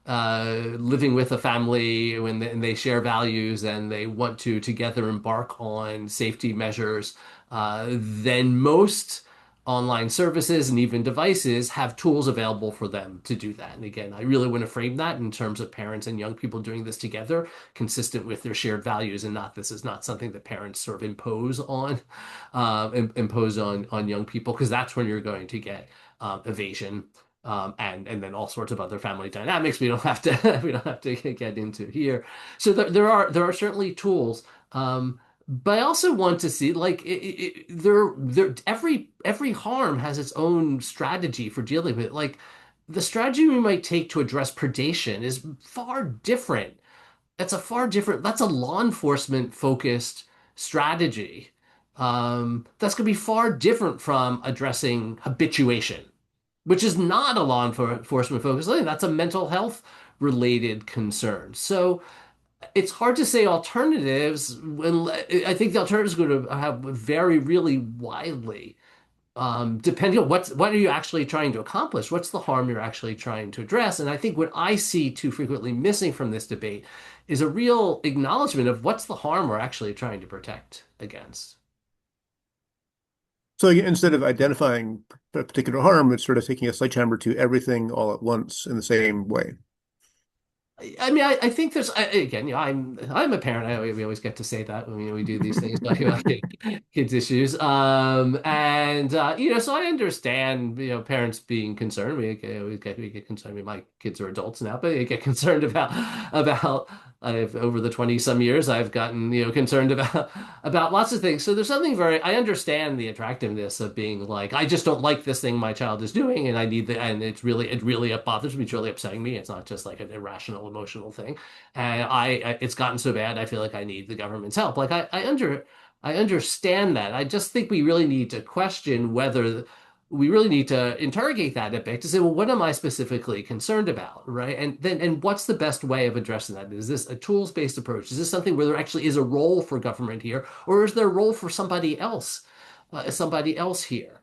living with a family and they share values and they want to together embark on safety measures, then most online services and even devices have tools available for them to do that. And again, I really want to frame that in terms of parents and young people doing this together, consistent with their shared values, and not this is not something that parents sort of impose on young people, because that's when you're going to get evasion. And then all sorts of other family dynamics we don't have to we don't have to get into here. So there are certainly tools. But I also want to see, like, every harm has its own strategy for dealing with it. Like, the strategy we might take to address predation is far different. That's a law enforcement focused strategy. That's going to be far different from addressing habituation, which is not a law enforcement focused thing. That's a mental health related concern. So it's hard to say alternatives when I think the alternatives are going to have vary really widely, depending on what are you actually trying to accomplish? What's the harm you're actually trying to address? And I think what I see too frequently missing from this debate is a real acknowledgement of what's the harm we're actually trying to protect against. So instead of identifying a particular harm, it's sort of taking a sledgehammer to everything all at once in the same way. I mean, I think again, I'm a parent. We always get to say that when we do these things, talking about kids issues. And so I understand parents being concerned. We get concerned. I mean, my kids are adults now, but I get concerned about. I've over the 20 some years, I've gotten concerned about lots of things. So there's something I understand the attractiveness of being like, I just don't like this thing my child is doing, and I need and it really bothers me. It's really upsetting me. It's not just like an irrational emotional thing. And it's gotten so bad, I feel like I need the government's help. Like I understand that. I just think we really need to question whether we really need to interrogate that a bit to say, well, what am I specifically concerned about, right? And what's the best way of addressing that? Is this a tools-based approach? Is this something where there actually is a role for government here, or is there a role for somebody else here?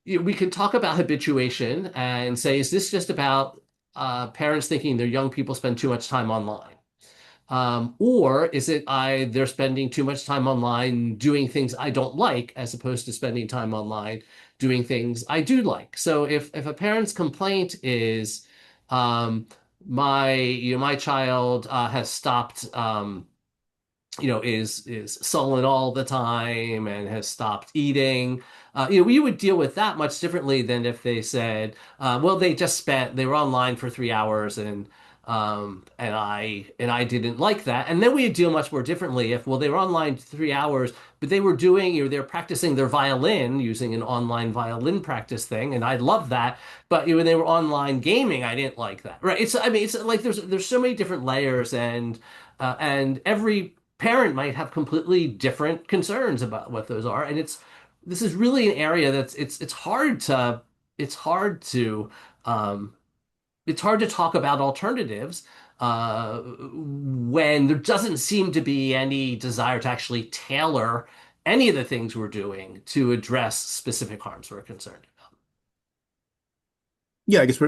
We can talk about habituation and say, is this just about parents thinking their young people spend too much time online? Or is it they're spending too much time online doing things I don't like, as opposed to spending time online doing things I do like? So if a parent's complaint is my child has stopped is sullen all the time and has stopped eating. We would deal with that much differently than if they said, well, they were online for 3 hours and I didn't like that. And then we deal much more differently if, well, they were online 3 hours, but they were they're practicing their violin using an online violin practice thing, and I love that. But when they were online gaming, I didn't like that. Right? It's like there's so many different layers, and every parent might have completely different concerns about what those are. And this is really an area that's it's hard to um, it's hard to talk about alternatives when there doesn't seem to be any desire to actually tailor any of the things we're doing to address specific harms we're concerned about. Yeah, I guess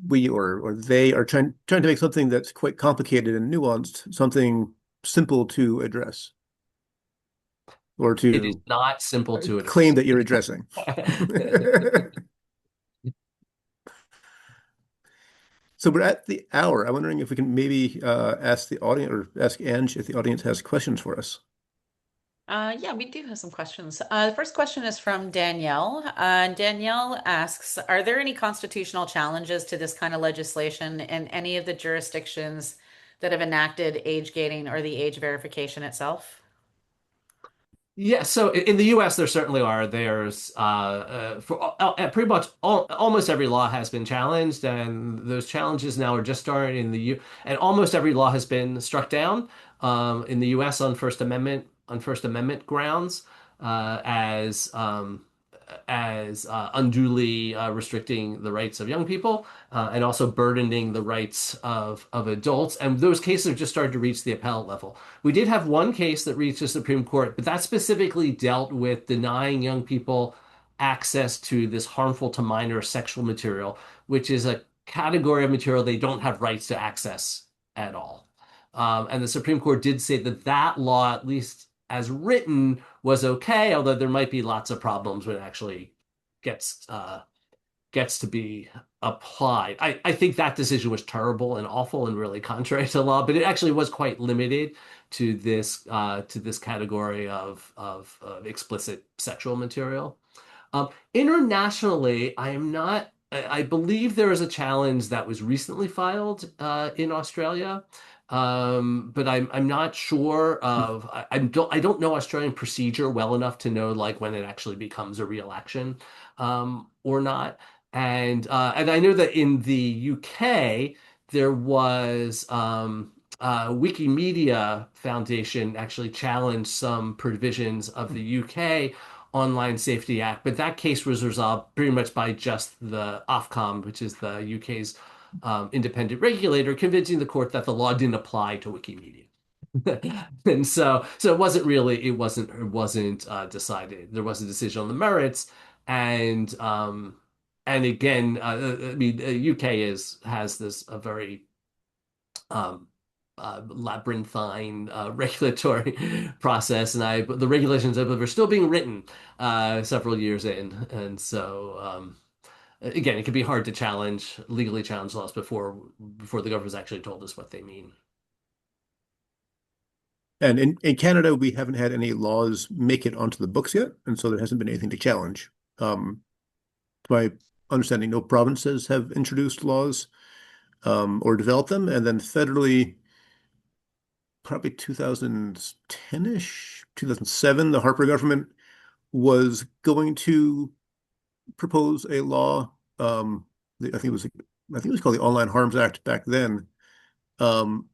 we or they are trying to make something that's quite complicated and nuanced, something simple to address. or It is to not simple to claim address. that you're addressing. So we're at the hour. I'm wondering if we can maybe ask the audience or ask Ange if the audience has questions for us. Yeah, we do have some questions. The first question is from Danielle. Danielle asks, are there any constitutional challenges to this kind of legislation in any of the jurisdictions that have enacted age gating or the age verification Yeah, so in the U.S. there certainly are. There's for pretty much almost every law has been challenged, and those challenges now are just starting in the U. And almost every law has been struck down in the U.S. on First Amendment grounds as unduly restricting the rights of young people and also burdening the rights of adults. And those cases have just started to reach the appellate level. We did have one case that reached the Supreme Court, but that specifically dealt with denying young people access to this harmful to minors sexual material, which is a category of material they don't have rights to access at all. And the Supreme Court did say that that law, at least as written, was okay, although there might be lots of problems when it actually gets gets to be applied. I think that decision was terrible and awful and really contrary to law, but it actually was quite limited to this category of explicit sexual material. Internationally, I am not. I believe there is a challenge that was recently filed in Australia, but I'm not sure of. I don't know Australian procedure well enough to know like when it actually becomes a real action or not. And I know that in the UK there was Wikimedia Foundation actually challenged some provisions of the UK Online Safety Act, but that case was resolved pretty much by just the Ofcom, which is the UK's independent regulator, convincing the court that the law didn't apply to Wikimedia. And so it wasn't decided. There was a decision on the merits, and and again, I mean, UK has this a very um, labyrinthine regulatory process, and the regulations I believe are still being written several years in, and so again, it can be hard to legally challenge laws before the government's actually told us what they mean. And in Canada, we haven't had any laws make it onto the books yet, and so there hasn't been anything to challenge. To my understanding, no provinces have introduced laws or developed them, and then federally, probably 2010-ish, 2007, the Harper government was going to propose a law. I think it was called the Online Harms Act back then. Um,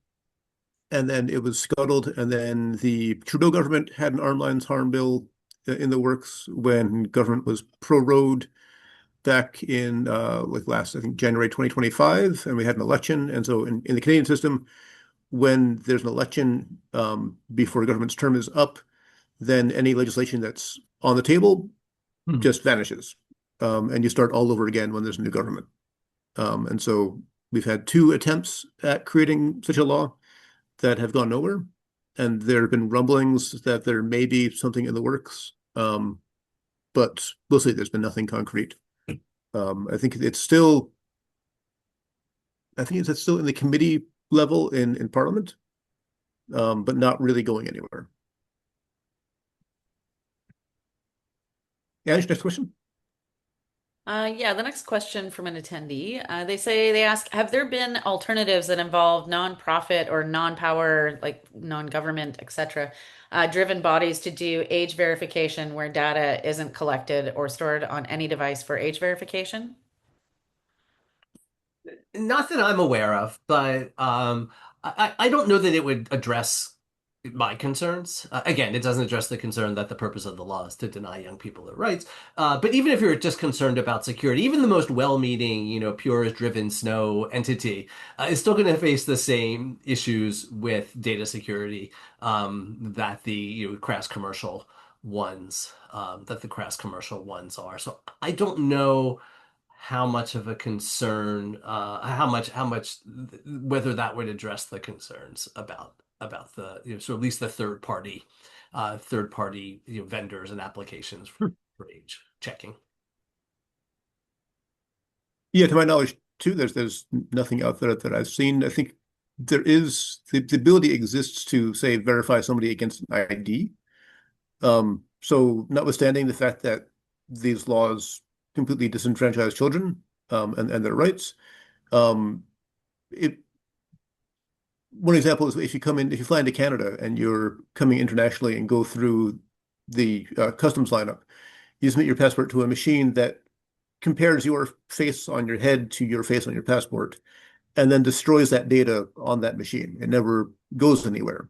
and then it was scuttled, and then the Trudeau government had an arms harm bill in the works when government was prorogued back in like last, I think, January 2025, and we had an election. And so in the Canadian system, when there's an election before a government's term is up, then any legislation that's on the table Hmm. just vanishes. And you start all over again when there's a new government. And so we've had two attempts at creating such a law that have gone nowhere. And there have been rumblings that there may be something in the works. But we'll see. There's been nothing concrete. I think it's still in the committee level in Parliament, but not really going anywhere. Ange, next question. Yeah, the next question from an attendee. They ask, have there been alternatives that involve nonprofit or non-power, like non-government, etc., driven bodies to do age verification where data isn't collected or stored on any device for age verification? Not that I'm aware of, but I don't know that it would address my concerns. Again, it doesn't address the concern that the purpose of the law is to deny young people their rights. But even if you're just concerned about security, even the most well-meaning, purist-driven Snow entity is still going to face the same issues with data security that the crass commercial ones are. So I don't know how much of a concern, whether that would address the concerns about the, so at least the third party third-party vendors and applications for age checking. Yeah, to my knowledge too, there's nothing out there that I've seen. I think there is the ability exists to say verify somebody against an ID. So notwithstanding the fact that these laws completely disenfranchise children and their rights, um, it one example is if you fly into Canada and you're coming internationally and go through the customs lineup, you submit your passport to a machine that compares your face on your head to your face on your passport, and then destroys that data on that machine. It never goes anywhere,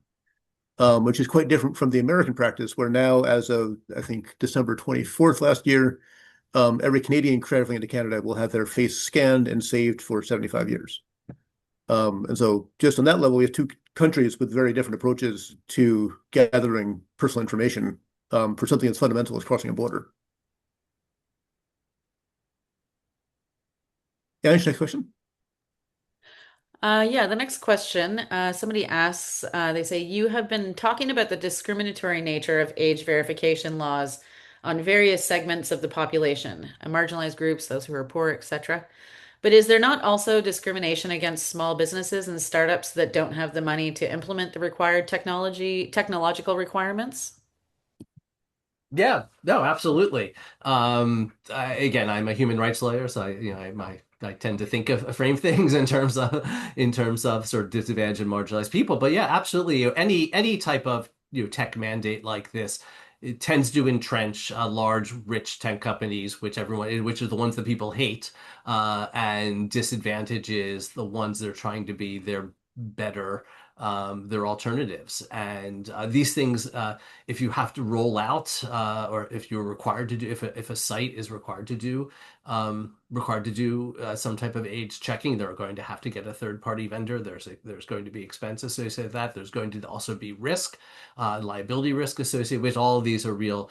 which is quite different from the American practice, where now, as of I think December 24th last year, every Canadian traveling into Canada will have their face scanned and saved for 75 years. And so just on that level, we have two countries with very different approaches to gathering personal information for something as fundamental as crossing a border. Yeah, next question. Yeah, the next question, somebody asks, they say, you have been talking about the discriminatory nature of age verification laws on various segments of the population, marginalized groups, those who are poor, etc. But is there not also discrimination against small businesses and startups that don't have the money to implement the required technological requirements? Yeah, no, absolutely. Again, I'm a human rights lawyer, so I tend to think of frame things in terms of sort of disadvantaged and marginalized people. But yeah, absolutely. Any type of tech mandate like this, it tends to entrench large, rich tech companies, which are the ones that people hate, and disadvantages the ones that are trying to be their better, their alternatives. And these things. If you have to roll out or if you're required to do if a site is required to do some type of age checking, they're going to have to get a third party vendor. There's going to be expense associated with that. There's going to also be risk, liability risk associated with all of these are real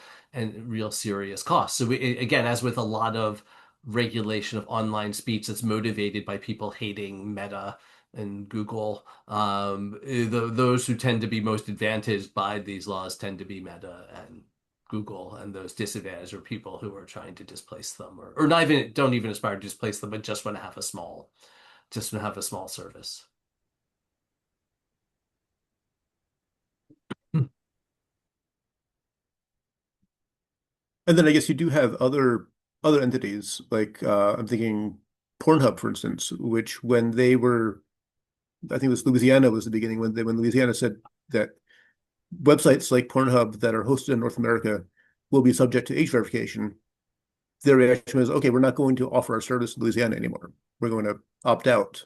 serious costs. So again, as with a lot of regulation of online speech that's motivated by people hating Meta and Google. Those who tend to be most advantaged by these laws tend to be Meta and Google, and those disadvantaged are people who are trying to displace them, or not even don't even aspire to displace them, but just want to have a small service. And then I guess you do have other entities like I'm thinking Pornhub, for instance, which when they were, I think it was Louisiana was the beginning when Louisiana said that websites like Pornhub that are hosted in North America will be subject to age verification. Their reaction was, okay, we're not going to offer our service in Louisiana anymore. We're going to opt out.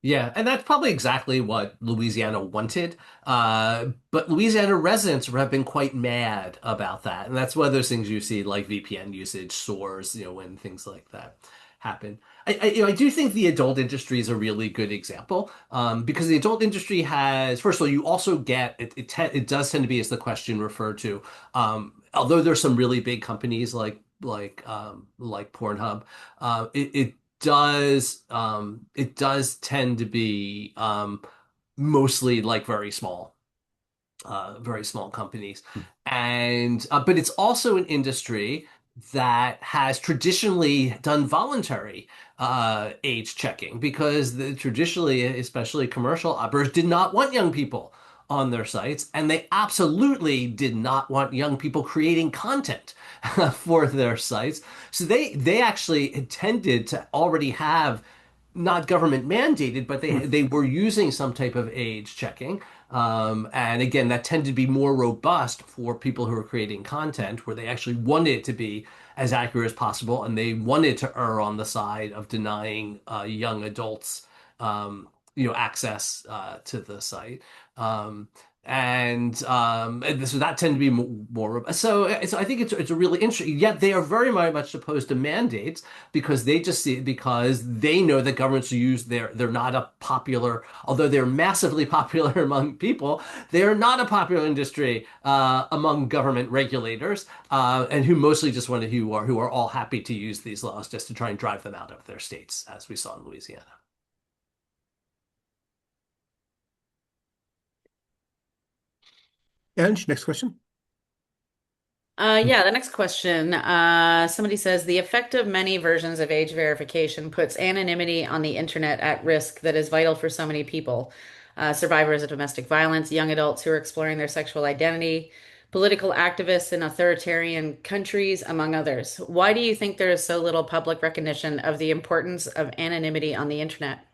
Yeah, and that's probably exactly what Louisiana wanted. But Louisiana residents have been quite mad about that. And that's one of those things you see like VPN usage soars, when things like that happen. I do think the adult industry is a really good example because the adult industry has, first of all, you also get, it does tend to be, as the question referred to, although there's some really big companies like Pornhub, it does tend to be mostly like very small companies, and but it's also an industry that has traditionally done voluntary age checking because traditionally, especially commercial operators, did not want young people on their sites, and they absolutely did not want young people creating content for their sites. So they actually intended to already have not government mandated, but they were using some type of age checking. And again, that tended to be more robust for people who are creating content where they actually wanted it to be as accurate as possible, and they wanted to err on the side of denying young adults, access to the site. Um, and so that tend to be more. So I think it's a really interesting. Yet they are very much opposed to mandates because they just see because they know that governments use they're not a popular, although they're massively popular among people, they are not a popular industry among government regulators, and who mostly just want to who are all happy to use these laws just to try and drive them out of their states, as we saw in Louisiana. And next question. Yeah, the next question. Somebody says the effect of many versions of age verification puts anonymity on the internet at risk that is vital for so many people. Survivors of domestic violence, young adults who are exploring their sexual identity, political activists in authoritarian countries, among others. Why do you think there is so little public recognition of the importance of anonymity on the internet?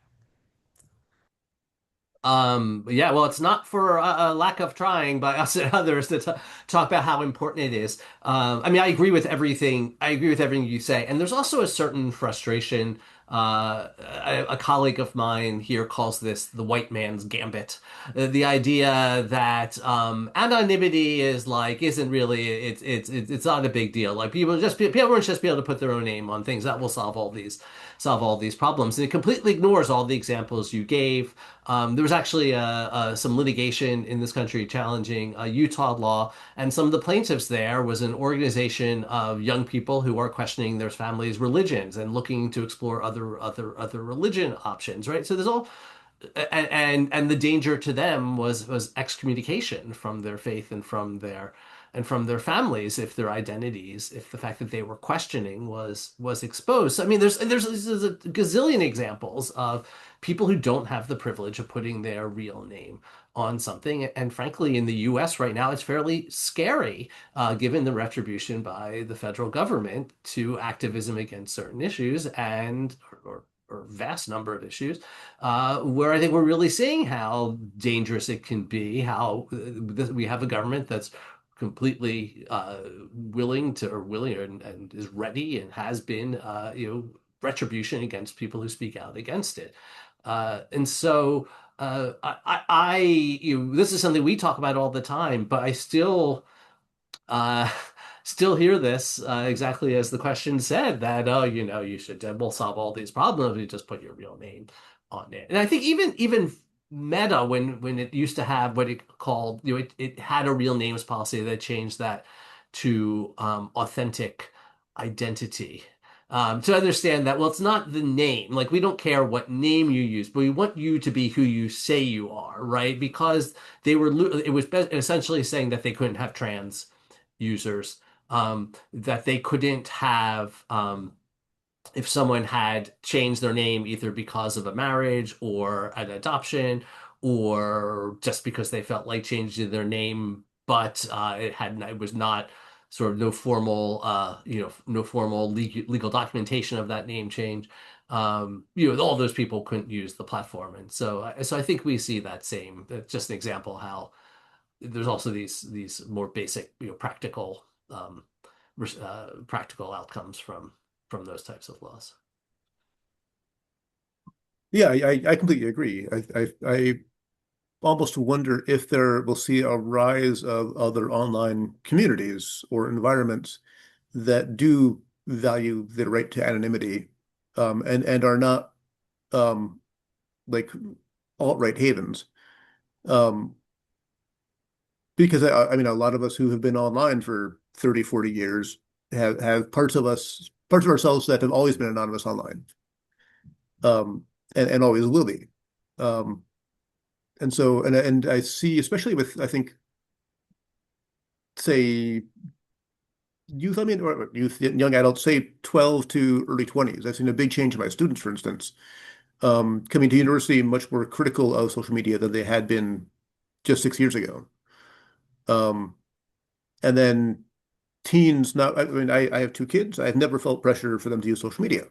Yeah, well, it's not for a lack of trying by us and others to t talk about how important it is. I mean, I agree with everything. I agree with everything you say, and there's also a certain frustration. A colleague of mine here calls this the white man's gambit. The idea that anonymity is like isn't really it's not a big deal. Like people will just be able to put their own name on things that will solve all these problems, and it completely ignores all the examples you gave. There was actually some litigation in this country challenging a Utah law, and some of the plaintiffs there was an organization of young people who are questioning their families' religions and looking to explore other religion options, right? So there's all and the danger to them was excommunication from their faith and from their families if their identities, if the fact that they were questioning was exposed. So, I mean, there's a gazillion examples of people who don't have the privilege of putting their real name on something. And frankly, in the US right now, it's fairly scary, given the retribution by the federal government to activism against certain issues or vast number of issues, where I think we're really seeing how dangerous it can be, how we have a government that's completely willing and is ready and has been retribution against people who speak out against it. And so this is something we talk about all the time, but I uh, still hear this exactly as the question said that, oh, you should we'll solve all these problems if you just put your real name on it. And I think even Meta, when it used to have what it called, it had a real names policy that changed that to authentic identity. To understand that, well, it's not the name. Like, we don't care what name you use, but we want you to be who you say you are, right? Because it was essentially saying that they couldn't have trans users, that they couldn't have, if someone had changed their name either because of a marriage or an adoption or just because they felt like changing their name, but it was not sort of no formal no formal legal documentation of that name change. All those people couldn't use the platform, and so I think we see that same. That's just an example how there's also these more basic, practical outcomes from those types of laws. Yeah, I completely agree. I almost wonder if there will see a rise of other online communities or environments that do value the right to anonymity, and are not like alt-right havens. Um, because I mean, a lot of us who have been online for 30, 40 years have parts of ourselves that have always been anonymous online, and always will be. Um, and so, and I see, especially with, I think, say, youth, I mean, or youth, young adults, say 12 to early 20s. I've seen a big change in my students, for instance, coming to university much more critical of social media than they had been just 6 years ago. Um, and then teens now, I mean, I have two kids. I've never felt pressure for them to use social media.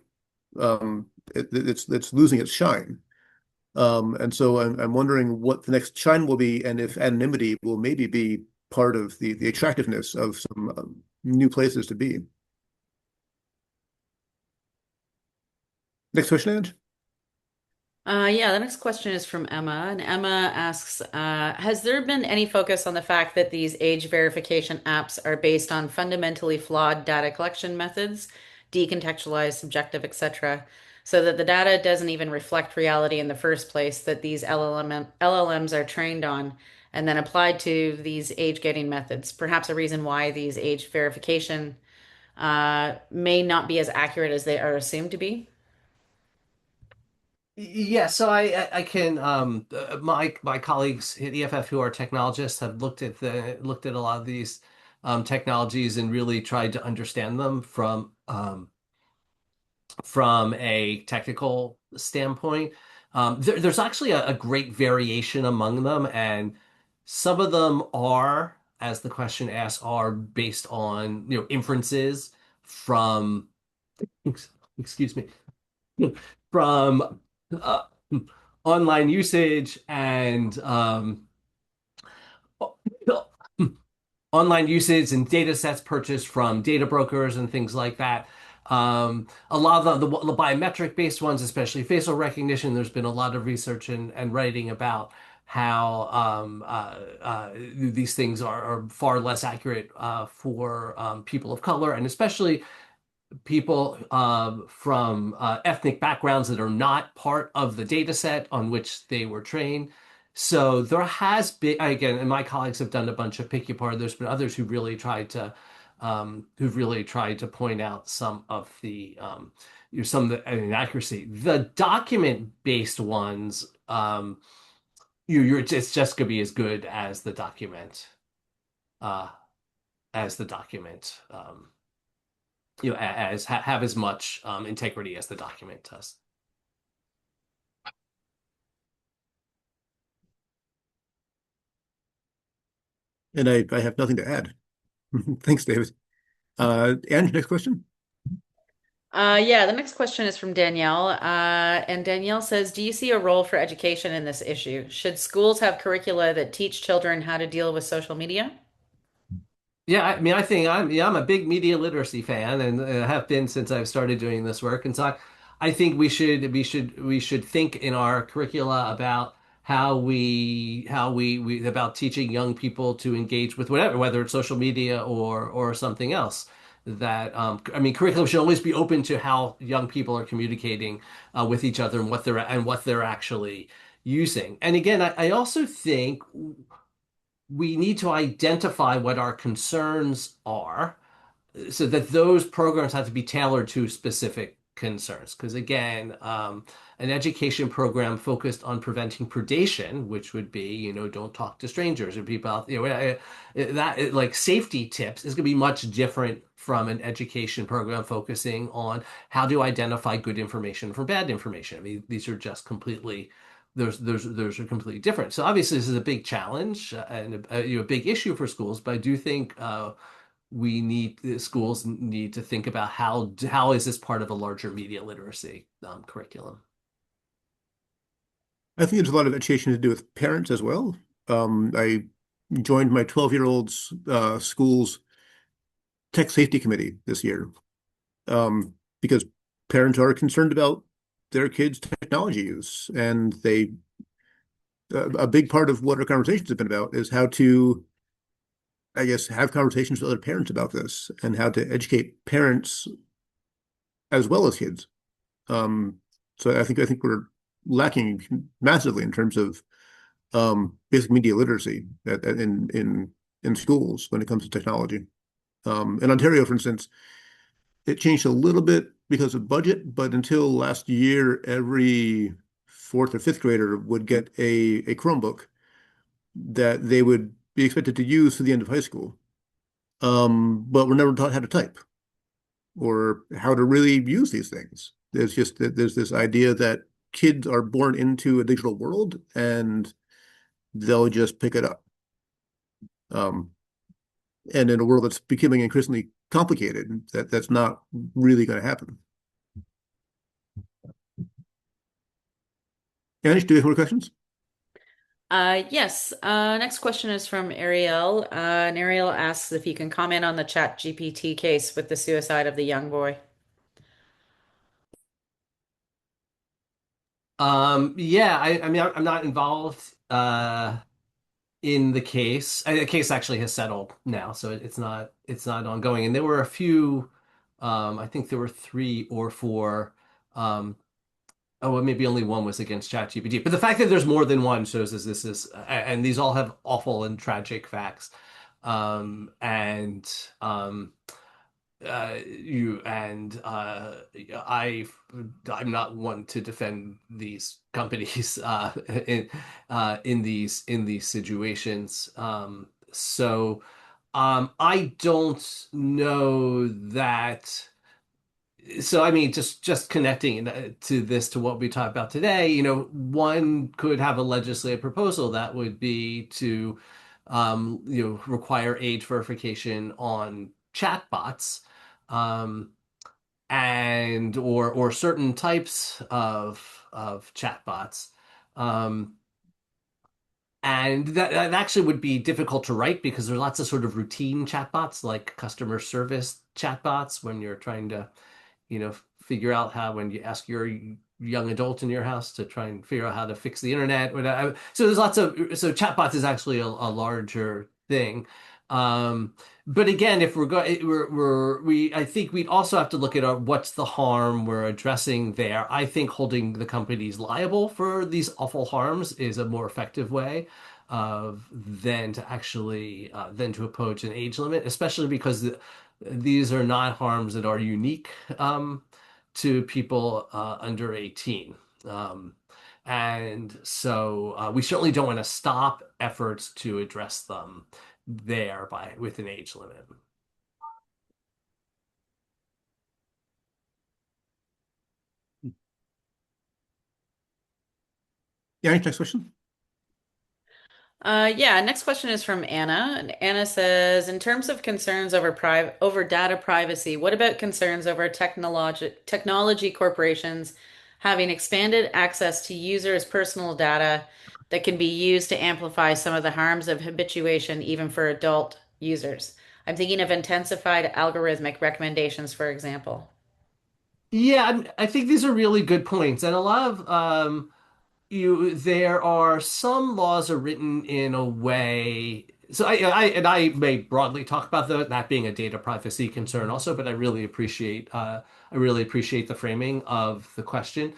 It's losing its shine. And so I'm wondering what the next shine will be, and if anonymity will maybe be part of the attractiveness of some new places to be. Next question, Ange. Yeah, the next question is from Emma, and Emma asks, has there been any focus on the fact that these age verification apps are based on fundamentally flawed data collection methods, decontextualized, subjective, etc., so that the data doesn't even reflect reality in the first place that these LLMs are trained on and then applied to these age gating methods? Perhaps a reason why these age verification may not be as accurate as they are assumed to be. Yeah, so I can my colleagues at EFF who are technologists have looked at a lot of these technologies and really tried to understand them from a technical standpoint. There's actually a great variation among them, and some of them are, as the question asks, are based on inferences from excuse me from uh, online usage and online usage and data sets purchased from data brokers and things like that. A lot of the biometric based ones, especially facial recognition, there's been a lot of research and writing about how these things are far less accurate for people of color, and especially people from ethnic backgrounds that are not part of the data set on which they were trained. So there has been, again, and my colleagues have done a bunch of picky part. There's been others who've really tried to point out some of the some of the inaccuracy. The document-based ones, it's just gonna be as good uh, as the document. As have as much integrity as the document does. And I have nothing to add. Thanks, David. And next question. Yeah, the next question is from Danielle. And Danielle says, do you see a role for education in this issue? Should schools have curricula that teach children how to deal with social media? Yeah, I mean, I think I'm a big media literacy fan and have been since I've started doing this work. And so I think we should think in our curricula about how we about teaching young people to engage with whatever, whether it's social media or something else. That I mean, curriculum should always be open to how young people are communicating with each other and what they're actually using. And again, I also think we need to identify what our concerns are so that those programs have to be tailored to specific concerns. Because again, an education program focused on preventing predation, which would be, don't talk to strangers or people out, that like safety tips is going to be much different from an education program focusing on how to identify good information from bad information. I mean, these are just completely those are completely different. So obviously this is a big challenge and a big issue for schools, but I do think schools need to think about how is this part of a larger media literacy curriculum. I think there's a lot of education to do with parents as well. I joined my 12-year-old's school's tech safety committee this year because parents are concerned about their kids' technology use, and a big part of what our conversations have been about is how to, I guess, have conversations with other parents about this and how to educate parents as well as kids. So I think we're lacking massively in terms of basic media literacy in schools when it comes to technology. In Ontario, for instance, it changed a little bit because of budget, but until last year, every fourth or fifth grader would get a Chromebook that they would be expected to use to the end of high school. But we're never taught how to type or how to really use these things. There's this idea that kids are born into a digital world and they'll just pick it up. And in a world that's becoming increasingly complicated, that's not really going to happen. Anish, do you have more questions? Yes. Next question is from Ariel. And Ariel asks if you can comment on the Chat GPT case with the suicide of the young boy. Yeah, I mean, I'm not involved in the case. The case actually has settled now, so it's not ongoing. And there were a few, I think there were three or four. Oh, well, maybe only one was against ChatGPT. But the fact that there's more than one shows us this is, and these all have awful and tragic facts. And you and I I'm not one to defend these companies in these situations. I don't know that. So I mean, just connecting to this to what we talked about today, one could have a legislative proposal that would be to, require age verification on chatbots, um, and or certain types of chatbots. Um, and that actually would be difficult to write because there's lots of sort of routine chatbots like customer service chatbots when you're trying to figure out how when you ask your young adult in your house to try and figure out how to fix the internet. So there's lots of so chatbots is actually a larger thing. Um, but again, if we're going, we I think we'd also have to look at what's the harm we're addressing there. I think holding the companies liable for these awful harms is a more effective way of than to actually than to oppose an age limit, especially because these are not harms that are unique to people under 18. Um, and so we certainly don't want to stop efforts to address them there by with an age limit. Yeah, next question. Yeah, next question is from Anna. And Anna says, in terms of concerns over data privacy, what about concerns over technology corporations having expanded access to users' personal data that can be used to amplify some of the harms of habituation, even for adult users? I'm thinking of intensified algorithmic recommendations, for example. Yeah, I think these are really good points, and a lot of there are some laws are written in a way. So I may broadly talk about that being a data privacy concern also, but I really appreciate the framing of the question.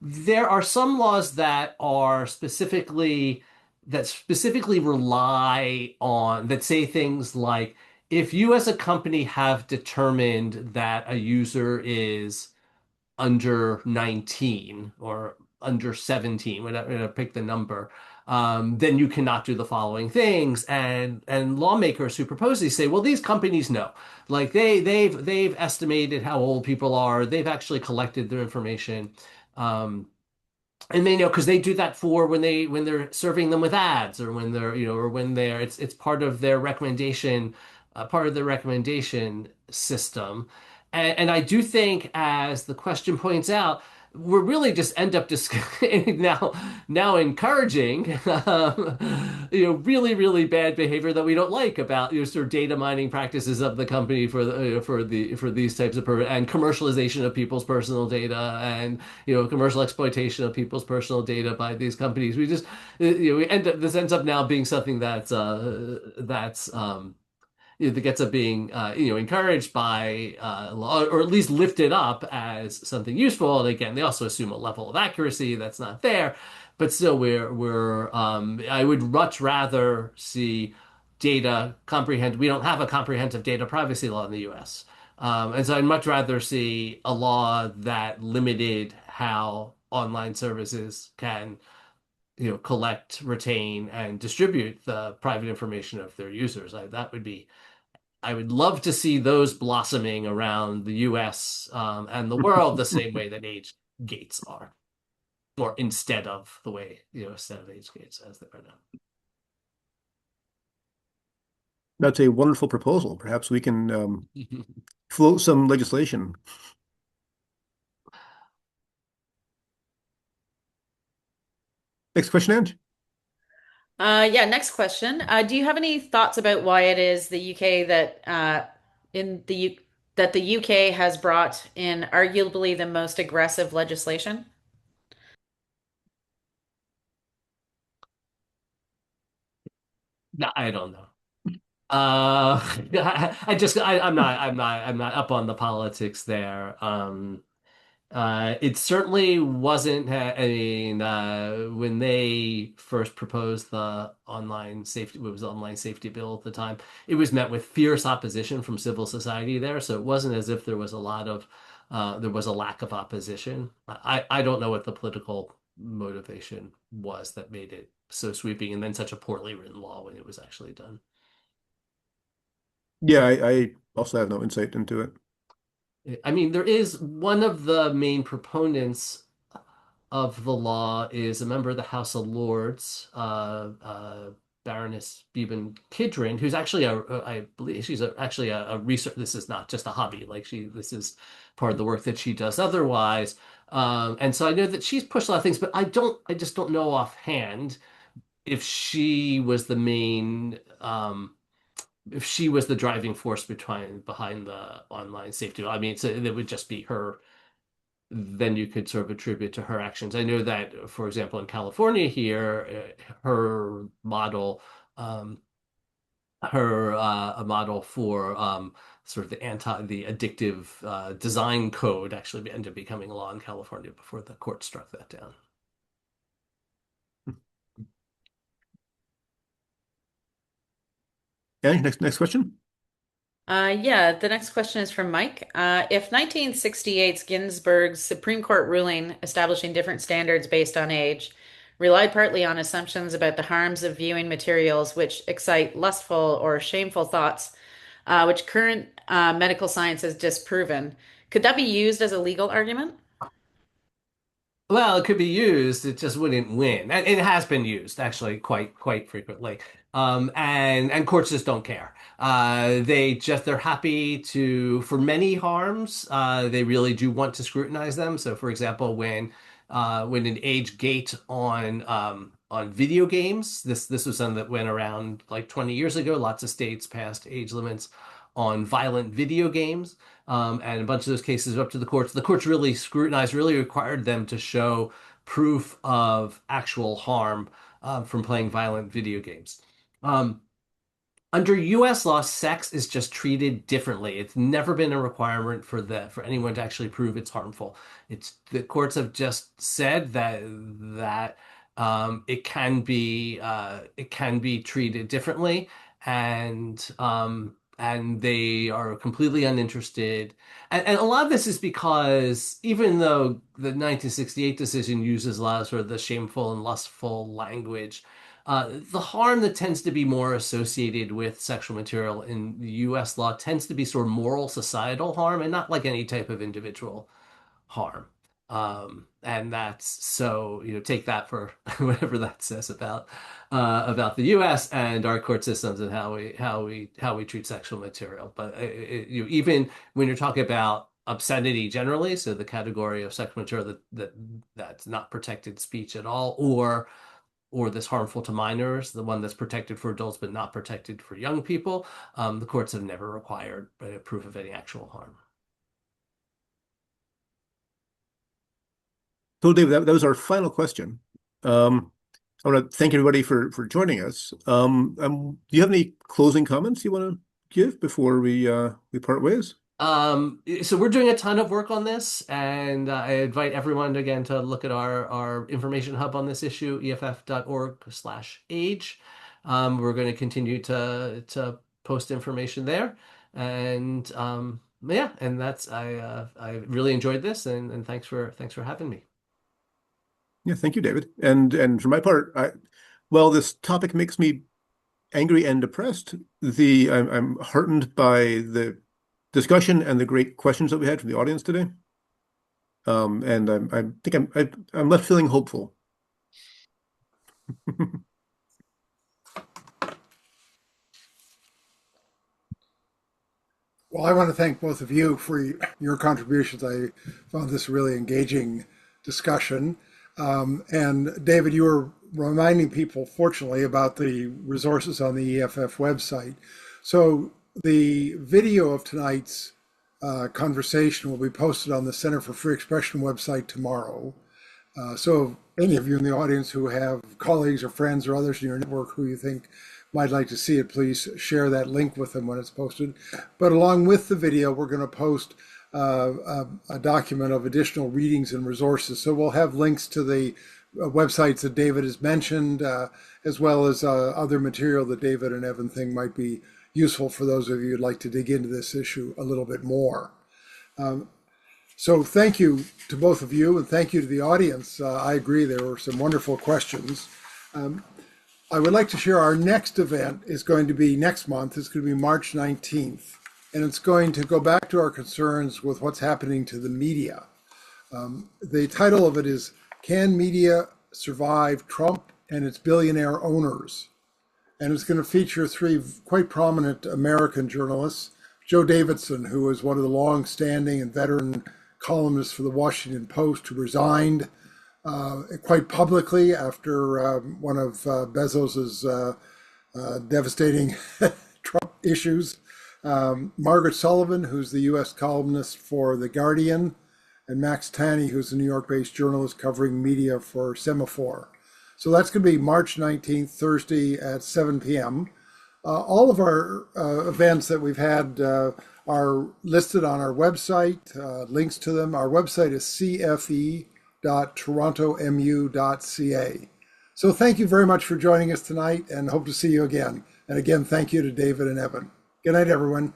There are some laws that specifically rely on that say things like if you as a company have determined that a user is under 19 or under 17, whatever, pick the number, then you cannot do the following things. And lawmakers who propose these say, well, these companies know, like they've estimated how old people are. They've actually collected their information. Um, and they know because they do that for when they're serving them with ads or when they're or when they're it's part of their recommendation system. And I do think, as the question points out, we're really just end up just now encouraging really bad behavior that we don't like about sort of data mining practices of the company for these types of and commercialization of people's personal data and commercial exploitation of people's personal data by these companies. We just we end up this ends up now being something that gets up being encouraged by law or at least lifted up as something useful. And again, they also assume a level of accuracy that's not there, but still we're I would much rather see data comprehend. We don't have a comprehensive data privacy law in the U.S. And so I'd much rather see a law that limited how online services can collect, retain, and distribute the private information of their users. I would love to see those blossoming around the US and the world the same way that age gates are, or instead of the way, instead of age gates as they are now. That's a wonderful proposal. Perhaps we can float some legislation. Next question, Ange. Yeah, next question. Do you have any thoughts about why it is the UK that in the U that the UK has brought in arguably the most aggressive legislation? No, I don't know. I'm not up on the politics there. It certainly wasn't. I mean, when they first proposed the online safety, it was the online safety bill at the time, it was met with fierce opposition from civil society there. So it wasn't as if there was a lot of, there was a lack of opposition. I don't know what the political motivation was that made it so sweeping and then such a poorly written law when it was actually done. Yeah, I also have no insight into it. I mean, there is one of the main proponents of the law is a member of the House of Lords, Baroness Beeban Kidron, who's actually I believe she's actually a research. This is not just a hobby, like this is part of the work that she does otherwise. And so I know that she's pushed a lot of things, but I just don't know offhand if she was the main, if she was the driving force behind the online safety law. I mean, so it would just be her, then you could sort of attribute to her actions. I know that, for example, in California here, her model, a model for sort of the addictive design code actually ended up becoming law in California before the court struck that down. Yeah, next question. Yeah, the next question is from Mike. If 1968's Ginsburg's Supreme Court ruling establishing different standards based on age relied partly on assumptions about the harms of viewing materials which excite lustful or shameful thoughts, which current medical science has disproven, could that be used as a legal argument? Well, it could be used, it just wouldn't win. And it has been used actually quite frequently. And courts just don't care. They're happy to, for many harms, they really do want to scrutinize them. So for example, when an age gate on video games, this was something that went around like 20 years ago. Lots of states passed age limits on violent video games. And a bunch of those cases are up to the courts. The courts really scrutinized, really required them to show proof of actual harm from playing violent video games. Um, Under US law, sex is just treated differently. It's never been a requirement for anyone to actually prove it's harmful. It's the courts have just said that it can be treated differently, and they are completely uninterested. And a lot of this is because even though the 1968 decision uses a lot of sort of the shameful and lustful language, the harm that tends to be more associated with sexual material in the US law tends to be sort of moral societal harm and not like any type of individual harm. And that's so, take that for whatever that says about the US and our court systems and how we treat sexual material. But even when you're talking about obscenity generally, so the category of sexual material that's not protected speech at all, or this harmful to minors, the one that's protected for adults but not protected for young people, the courts have never required proof of any actual harm. So, David, that was our final question. I want to thank everybody for joining us. Do you have any closing comments you want to give before we part ways? So we're doing a ton of work on this, and I invite everyone again to look at our information hub on this issue, eff.org/age. We're going to continue to post information there, and yeah, and I really enjoyed this, and thanks for having me. Yeah, thank you, David. And for my part, well, this topic makes me angry and depressed. I'm heartened by the discussion and the great questions that we had from the audience today. And I'm left feeling hopeful. Well, I want to thank both of you for your contributions. I found this a really engaging discussion. And David, you were reminding people, fortunately, about the resources on the EFF website. So the video of tonight's conversation will be posted on the Center for Free Expression website tomorrow. So any of you in the audience who have colleagues or friends or others in your network who you think might like to see it, please share that link with them when it's posted. But along with the video, we're going to post a document of additional readings and resources. So we'll have links to the websites that David has mentioned, as well as other material that David and Evan think might be useful for those of you who'd like to dig into this issue a little bit more. So thank you to both of you, and thank you to the audience. I agree, there were some wonderful questions. I would like to share our next event is going to be next month. It's going to be March 19th, and it's going to go back to our concerns with what's happening to the media. The title of it is, Can Media Survive Trump and Its Billionaire Owners? And it's going to feature three quite prominent American journalists. Joe Davidson, who is one of the long-standing and veteran columnists for the Washington Post, who resigned quite publicly after one of Bezos's devastating Trump issues. Margaret Sullivan, who's the U.S. columnist for The Guardian, and Max Tanney, who's a New York-based journalist covering media for Semaphore. So that's going to be March 19th, Thursday at 7 p.m. All of our events that we've had are listed on our website, links to them. Our website is cfe.torontomu.ca. So thank you very much for joining us tonight, and hope to see you again. And again, thank you to David and Evan. Good night, everyone.